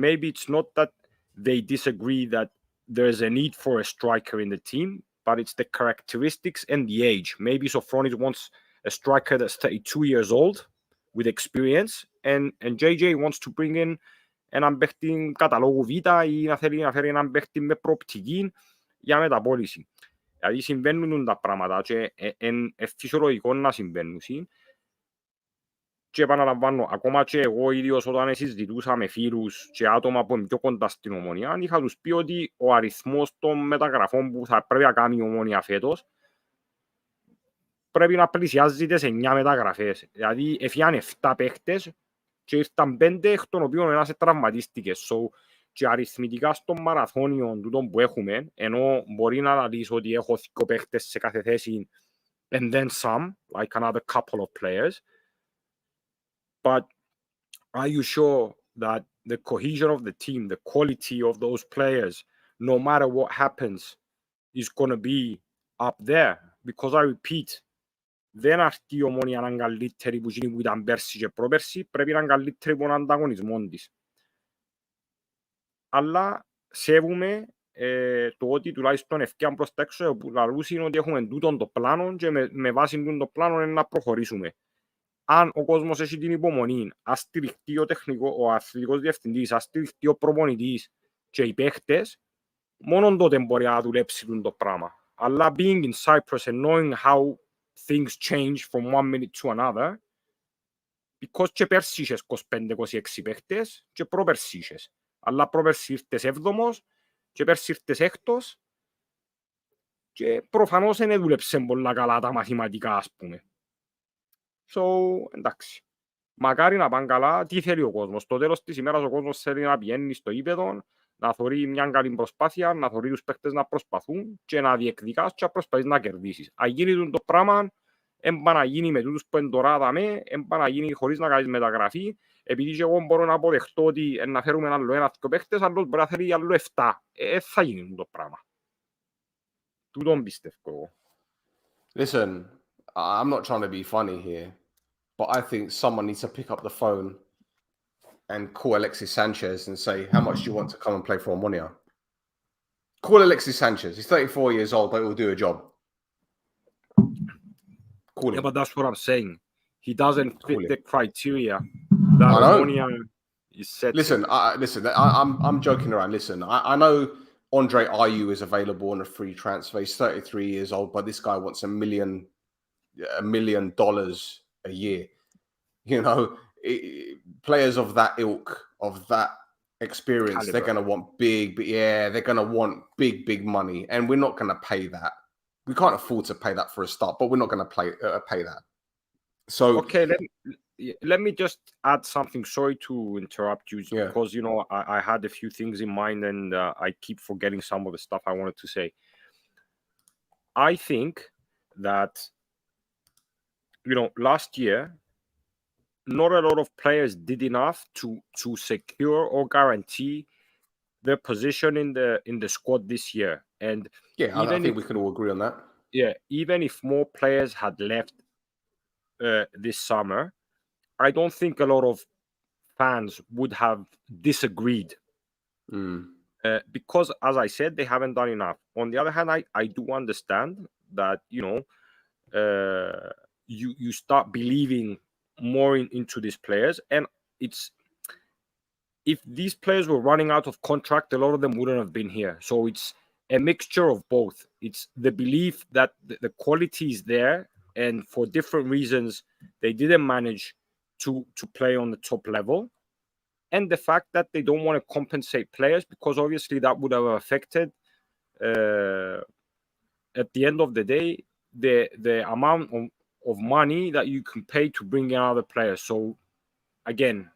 maybe it's not that they disagree that there is a need for a striker in the team, but it's the characteristics and the age. Maybe Sofronis wants a striker that's 32 years old with experience, and JJ wants to bring in έναν παίχτη καταλόγου Β ή να θέλει να φέρει έναν παίχτη με προοπτική για μεταπόληση. Δηλαδή συμβαίνουν τα πράγματα και είναι φυσιολογικό να συμβαίνουν. Και επαναλαμβάνω, ακόμα και εγώ ίδιος όταν συζητούσα με φίλους και άτομα που είναι πιο κοντά στην Ομόνοια, είχα τους πει ότι ο αριθμός των μεταγραφών που θα πρέπει να κάνει η Ομόνοια φέτος πρέπει να πλησιάζει τις 9 μεταγραφές. Δηλαδή έφυγαν 7 παίχτες και ήρθαν 5 εκ των οποίων ένας τραυματίστηκε. So, και αριθμητικά στο μαραθώνιο τούτο που έχουμε, ενώ μπορεί να αναλύσω ότι έχω 2 παίχτες σε κάθε θέση and then some, like another couple of players, but are you sure that the cohesion of the team, the quality of those players, no matter what happens, is going to be up there? Because I repeat, δεν αρκεί η Ομόνοια να είναι καλύτερη που ήταν πέρσι και προπέρσι, πρέπει να είναι καλύτερη από τον ανταγωνισμό της. Αλλά σέβουμε το ότι τουλάχιστον ευκαιρία προς τα έξω που λαλούς είναι ότι έχουμε τούτον το πλάνο και με βάση τούτον το πλάνο είναι να προχωρήσουμε. Αν ο κόσμος έχει την υπομονή, ας στηριχτεί ο αθλητικός διευθυντής, ας στηριχτεί ο προπονητής και οι παίχτες, μόνον τότε μπορεί να δουλέψει το πράγμα. Αλλά being in Cyprus and knowing how things change from one minute to another, because και πέρσι είχες 25-26 παίχτες και προπέρσι είχες. Αλλά προπέρσι ήρθες 7ος και πέρσι έκτος και προφανώς δεν δούλεψε πολλά καλά τα μαθηματικά, ας πούμε. So, εντάξει. Μακάρι να πάνε καλά. Τι θέλει ο κόσμος? Στο τέλος της ημέρας ο κόσμος θέλει να πηγαίνει στο γήπεδο, να θωρεί μια καλή προσπάθεια, να θωρεί τους παίκτες να προσπαθούν και να διεκδικάς και να προσπαθείς να κερδίσεις. Αν γίνει το πράγμα, έμπα να γίνει με τούτους που είναι τώρα δαμέ, έμπα να γίνει χωρίς να κάνεις μεταγραφή, επειδή και εγώ μπορώ να αποδεχτώ ότι να φέρουμε άλλο ένα-δυο παίκτες, άλλος μπορεί να θέλει άλλο 7. Θα γίνει το πράγμα. Τούτον πιστεύω εγώ. Listen, I'm not trying to be funny here, but I think someone needs to pick up the phone and call Alexis Sanchez and say, how much do you want to come and play for Omonoia? Call Alexis Sanchez. He's 34 years old, but he'll do a job. Call him. Yeah, but that's what I'm saying. He doesn't fit the criteria that Omonoia is set. Listen, I'm joking around. Listen, I know Andre Ayew is available on a free transfer. He's 33 years old, but this guy wants $1 million a year. You know, players of that ilk, of that experience, caliber. They're going to want they're going to want big money, and we're not going to pay that. We can't afford to pay that for a start, but we're not going to pay that. So okay, let me just add something. Sorry to interrupt you, because you know I had a few things in mind, and I keep forgetting some of the stuff I wanted to say. I think that, you know, last year, not a lot of players did enough to secure or guarantee their position in the squad this year. And I think we can all agree on that. Yeah, even if more players had left this summer, I don't think a lot of fans would have disagreed. Because, as I said, they haven't done enough. On the other hand, I do understand that, you know, you start believing more into these players, and it's, if these players were running out of contract, a lot of them wouldn't have been here. So it's a mixture of both. It's the belief that the quality is there, and for different reasons they didn't manage to play on the top level, and the fact that they don't want to compensate players, because obviously that would have affected at the end of the day the amount of money that you can pay to bring in other players. So again,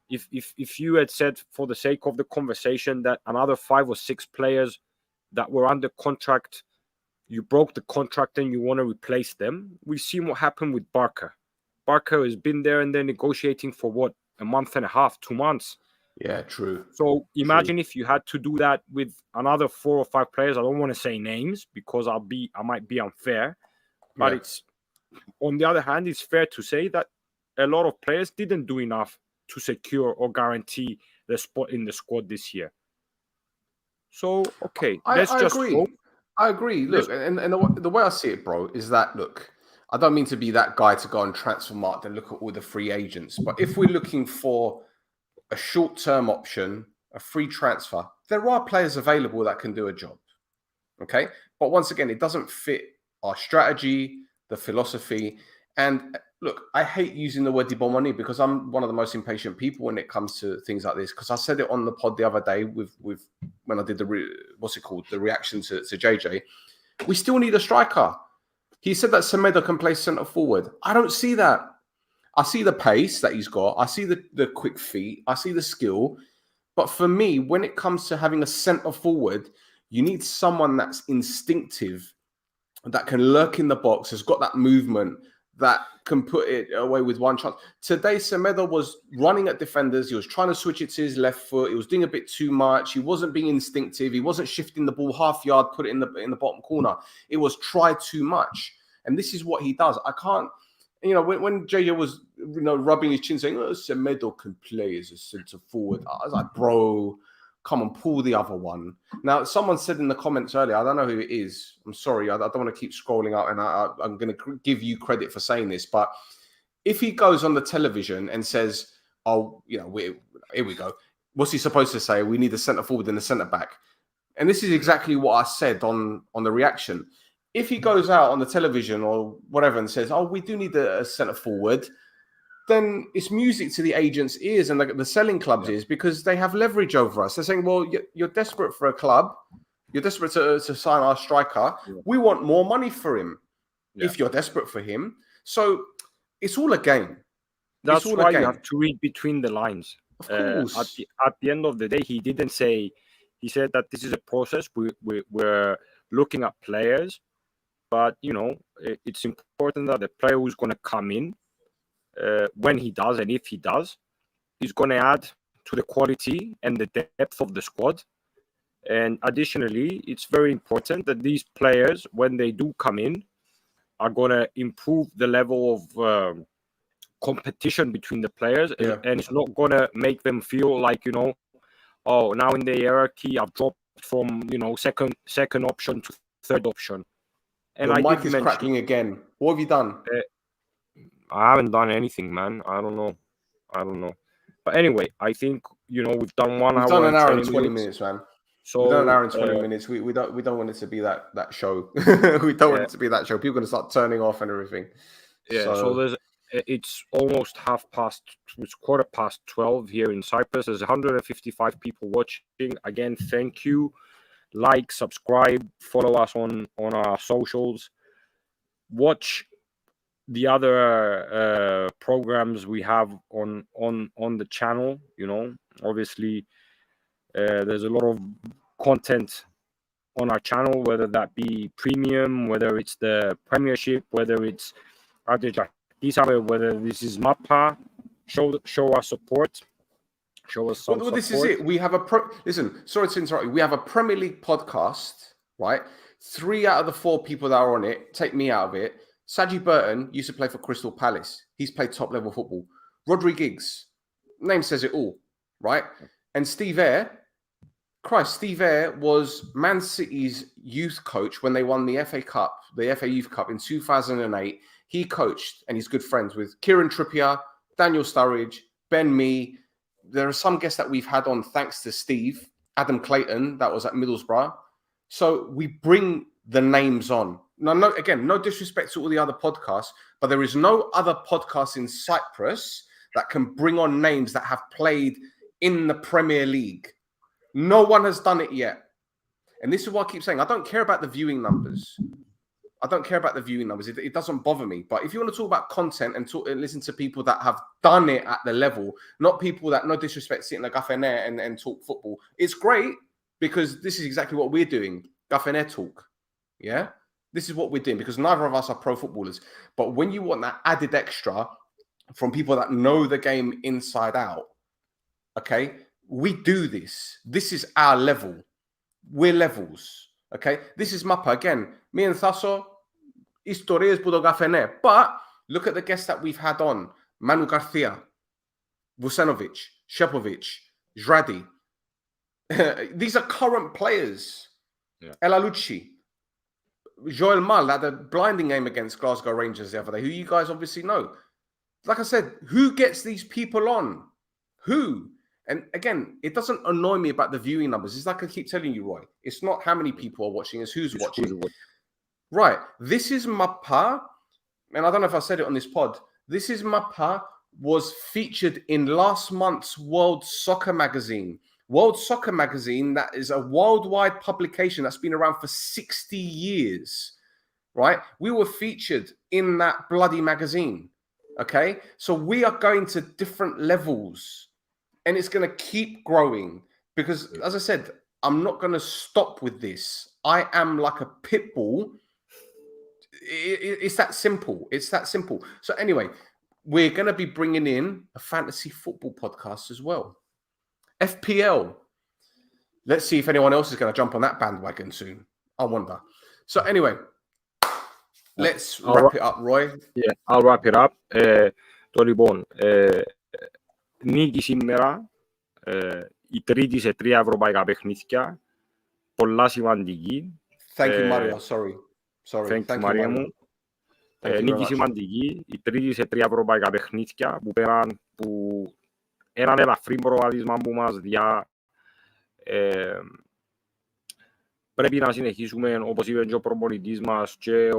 if you had said, for the sake of the conversation, that another 5 or 6 players that were under contract, you broke the contract and you want to replace them, we've seen what happened with Barker. Barker has been there and they're negotiating for what, a month and a half, 2 months. Yeah, true. So imagine if you had to do that with another 4 or 5 players. I don't want to say names because I might be unfair, but it's, on the other hand, it's fair to say that a lot of players didn't do enough to secure or guarantee the spot in the squad this year. So, okay, let's just agree. hope. I agree. Look, and the way I see it, bro, is that, look, I don't mean to be that guy to go on Transfermarkt and look at all the free agents, but if we're looking for a short-term option, a free transfer, there are players available that can do a job. Okay? But once again, it doesn't fit our strategy, the philosophy. And look, I hate using the word Dibomoni because I'm one of the most impatient people when it comes to things like this. Because I said it on the pod the other day with when I did the reaction to JJ. We still need a striker. He said that Semedo can play centre forward. I don't see that. I see the pace that he's got. I see the quick feet. I see the skill. But for me, when it comes to having a centre forward, you need someone that's instinctive, that can lurk in the box, has got that movement, that can put it away with one chance. Today, Semedo was running at defenders. He was trying to switch it to his left foot. He was doing a bit too much. He wasn't being instinctive. He wasn't shifting the ball half yard, put it in the bottom corner. It was try too much. And this is what he does. I can't, you know, when JJ was, you know, rubbing his chin saying, oh, Semedo can play as a centre forward. I was like, bro, come on, pull the other one. Now, someone said in the comments earlier, I don't know who it is. I'm sorry. I don't want to keep scrolling out, and I'm going to give you credit for saying this. But if he goes on the television and says, oh, you know, here we go. What's he supposed to say? We need a centre forward and a centre back. And this is exactly what I said on the reaction. If he goes out on the television or whatever and says, oh, we do need a centre forward, then it's music to the agents' ears and the selling clubs' ears, because they have leverage over us. They're saying, well, you're desperate for a club. You're desperate to sign our striker. Yeah. We want more money for him if you're desperate for him. So it's all a game. That's why you have to read between the lines. Of course. At the end of the day, he didn't say, he said that this is a process. We're looking at players, but, you know, it's important that the player who's going to come in, when he does and if he does, is going to add to the quality and the depth of the squad. And additionally, it's very important that these players, when they do come in, are going to improve the level of competition between the players, and it's not going to make them feel like, you know, oh, now in the hierarchy I've dropped from, you know, second option to third option. And the mic is crackling again. What have you done? I haven't done anything, man. I don't know. But anyway, I think, you know, we've done an hour and 20 minutes, man. So we've done an hour and 20 minutes. We don't want it to be that show. We don't want it to be that show. People are going to start turning off and everything. Yeah. So it's almost it's 12:15 here in Cyprus. There's 155 people watching. Again, thank you. Like, subscribe, follow us on our socials. Watch the other programs we have on the channel. You know, obviously, there's a lot of content on our channel, whether that be premium, whether it's the Premiership, whether it's whether this is Mappa. Show us support. Show us some support. This is it. We have listen, sorry to interrupt you. We have a Premier League podcast, right? 3 out of the 4 people that are on it, take me out of it. Saji Burton used to play for Crystal Palace. He's played top level football. Rodri Giggs, name says it all, right? And Steve Eyre was Man City's youth coach when they won the FA Cup, the FA Youth Cup in 2008. He coached, and he's good friends with Kieran Trippier, Daniel Sturridge, Ben Mee. There are some guests that we've had on thanks to Steve, Adam Clayton, that was at Middlesbrough. So we bring the names on. Now, no disrespect to all the other podcasts, but there is no other podcast in Cyprus that can bring on names that have played in the Premier League. No one has done it yet. And this is what I keep saying. I don't care about the viewing numbers. It doesn't bother me. But if you want to talk about content and listen to people that have done it at the level, not people that, no disrespect, sit in a cafenet and talk football, it's great, because this is exactly what we're doing. Cafenet talk. Yeah? This is what we're doing, because neither of us are pro footballers. But when you want that added extra from people that know the game inside out, okay, we do this. This is our level. We're levels. Okay, this is Mappa. Again, me and Thasso, historias pudo cafené. But look at the guests that we've had on. Manu Garcia, Vucenovic, Shepovic, Zradi. These are current players. Yeah. El Alucci, Joel Mal had a blinding game against Glasgow Rangers the other day, who you guys obviously know. Like I said, who gets these people on? Who? And again, it doesn't annoy me about the viewing numbers. It's like I keep telling you, Roy. It's not how many people are watching, it's who's watching. Right. This is Mappa. And I don't know if I said it on this pod. This is Mappa was featured in last month's World Soccer Magazine. World Soccer Magazine, that is a worldwide publication that's been around for 60 years. Right? We were featured in that bloody magazine. Okay? So we are going to different levels. And it's going to keep growing because, as I said, I'm not going to stop with this. I am like a pit bull. It's that simple. It's that simple. So anyway, we're going to be bringing in a fantasy football podcast as well. FPL. Let's see if anyone else is going to jump on that bandwagon soon. I wonder. So anyway, let's wrap it up, Roy. Yeah, I'll wrap it up. Νίκη σήμερα, η τρίτη σε 3 ευρωπαϊκά παιχνίδια, πολλά σημαντική. Thank you, Mario. Sorry. Thank you, Maria μου. Νίκη σημαντική, η τρίτη σε 3 ευρωπαϊκά παιχνίδια που πέραν που έναν ελαφρύ προβάδισμα που μας διά. Πρέπει να συνεχίσουμε, όπως είπε και ο προπονητής μας και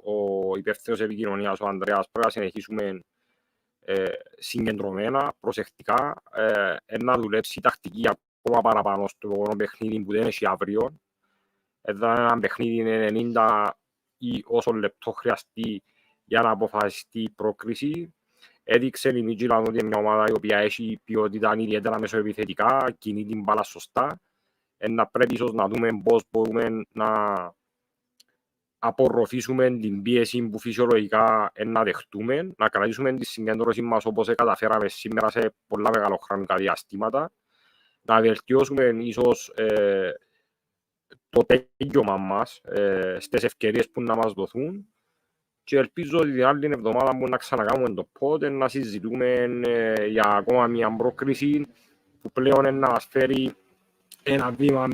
ο υπεύθυνος επικοινωνίας, ο Ανδρέας, πρέπει να συνεχίσουμε συγκεντρωμένα, προσεκτικά, να δουλέψει τακτική ακόμα παραπάνω στο παιχνίδι που δεν έχει αύριο. Εδώ ένα παιχνίδι 90 ή όσο λεπτό χρειαστεί για να αποφασιστεί η πρόκριση. Έδειξε η Midtjylland ότι είναι μια ομάδα η οποία έχει ποιότητα ιδιαίτερα μεσοεπιθετικά, κινεί την μπάλα σωστά. Να πρέπει ίσως να δούμε πώς μπορούμε να απορροφήσουμε την πίεση που φυσιολογικά να δεχτούμε, να κρατήσουμε τη συγκέντρωση μας όπως καταφέραμε σήμερα σε πολλά μεγαλοχρονικά διαστήματα, να βελτιώσουμε ίσως το τέλειωμα μας στις ευκαιρίες που να μας δοθούν και ελπίζω ότι την άλλη εβδομάδα που να ξανακάνουμε το πότε να συζητούμε για ακόμα μια πρόκριση που πλέον να μας φέρει ένα βήμα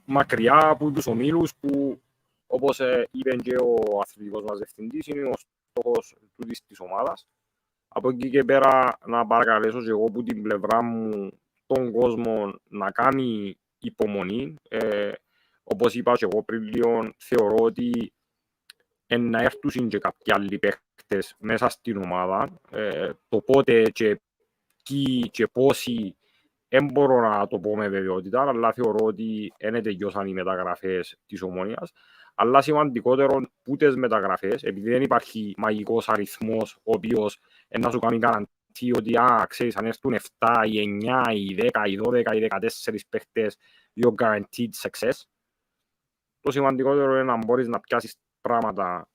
μακριά από τους ομίλους που, όπως είπε και ο αθλητικός μας διευθυντής, είναι ο στόχος της ομάδας. Από εκεί και πέρα να παρακαλέσω και εγώ από την πλευρά μου τον κόσμο να κάνει υπομονή. Όπως είπα και εγώ πριν λίγο, θεωρώ ότι να έρθουν και κάποιοι άλλοι παίκτες μέσα στην ομάδα. Το πότε και ποιοι και πόσοι δεν μπορώ να το πω με βεβαιότητα, αλλά θεωρώ ότι δεν τελειώσαν οι μεταγραφές της Ομόνοιας. Αλλά σημαντικότερο που τις μεταγραφές, επειδή δεν υπάρχει μαγικός αριθμός ο οποίος να σου κάνει καραντή ότι ξέρεις, αν έρθουν 7, οι 9, οι 10, οι 12, οι 14 παίκτες, you're guaranteed success. Το σημαντικότερο είναι να μπορείς να πιάσεις πράγματα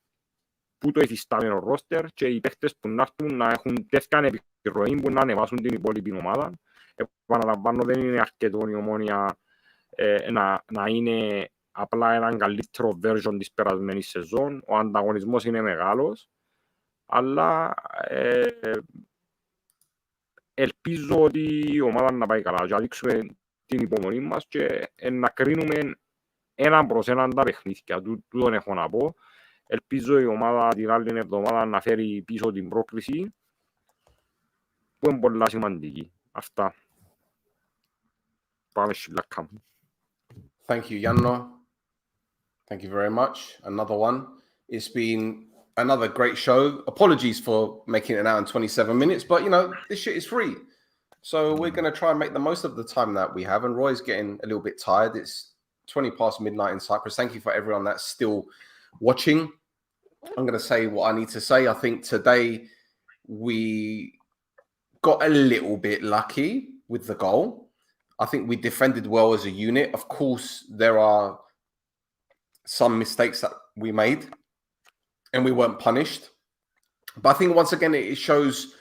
που το υφιστάμενο ρόστερ και οι παίκτες που να έρθουν να έχουν τέτοια επιρροή που να ανεβάσουν την υπόλοιπη ομάδα. Επαναλαμβάνω, δεν είναι αρκετό η Ομόνοια να είναι απλά έναν καλύτερο version της περασμένης σεζόν. Ο ανταγωνισμός είναι μεγάλος, αλλά ελπίζω ότι η ομάδα να πάει καλά και να δείξουμε την υπομονή μας και να κρίνουμε έναν προς έναν τα παιχνίδια. Τούτον έχω να πω. Ελπίζω η ομάδα την άλλη εβδομάδα να φέρει πίσω την πρόκριση που είναι πολλά σημαντική. Αυτά. Πάμε σιλακά μου. Thank you, Yanno. Thank you very much. Another one. It's been another great show. Apologies for making it an hour and 27 minutes, but you know, this shit is free. So we're going to try and make the most of the time that we have. And Roy's getting a little bit tired. It's 20 past midnight in Cyprus. Thank you for everyone that's still watching. I'm going to say what I need to say. I think today we got a little bit lucky with the goal. I think we defended well as a unit. Of course, there are some mistakes that we made and we weren't punished. But I think once again, it shows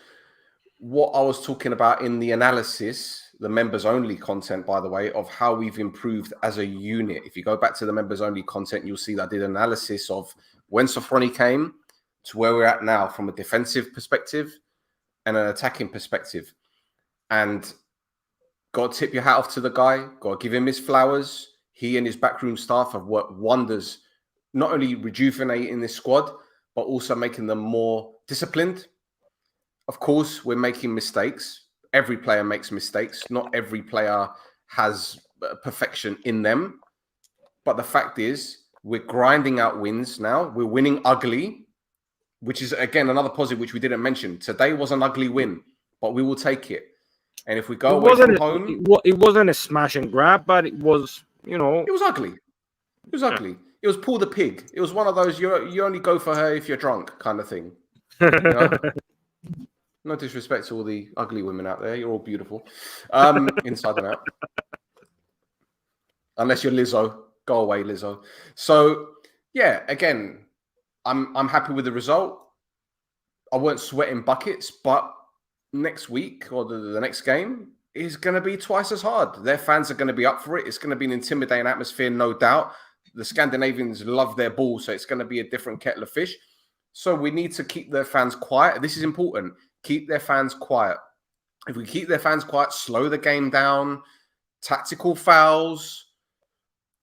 what I was talking about in the analysis, the members only content, by the way, of how we've improved as a unit. If you go back to the members only content, you'll see that I did an analysis of when Sofroni came to where we're at now from a defensive perspective and an attacking perspective. And got to tip your hat off to the guy, got to give him his flowers. He and his backroom staff have worked wonders, not only rejuvenating this squad, but also making them more disciplined. Of course, we're making mistakes. Every player makes mistakes. Not every player has perfection in them. But the fact is, we're grinding out wins now. We're winning ugly, which is, again, another positive, which we didn't mention. Today was an ugly win, but we will take it. And if we go away from home... It wasn't a smash and grab, but it was, you know... It was ugly. It was ugly. It was pull the pig. It was one of those, you only go for her if you're drunk kind of thing. You know? No disrespect to all the ugly women out there. You're all beautiful. Inside and out. Unless you're Lizzo. Go away, Lizzo. So, yeah, again, I'm happy with the result. I weren't sweating buckets, but next week or the next game is going to be twice as hard. Their fans are going to be up for it. It's going to be an intimidating atmosphere, no doubt. The Scandinavians love their ball, so it's going to be a different kettle of fish. So we need to keep their fans quiet. This is important. Keep their fans quiet. If we keep their fans quiet, slow the game down, tactical fouls,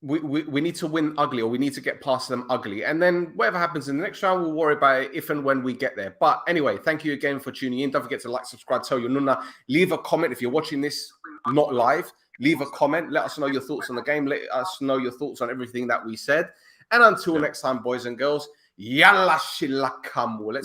we need to win ugly, or we need to get past them ugly. And then whatever happens in the next round, we'll worry about it if and when we get there. But anyway, thank you again for tuning in. Don't forget to like, subscribe, tell your nunna. Leave a comment if you're watching this not live. Leave a comment. Let us know your thoughts on the game. Let us know your thoughts on everything that we said. And until next time, boys and girls, yalla shilakamu.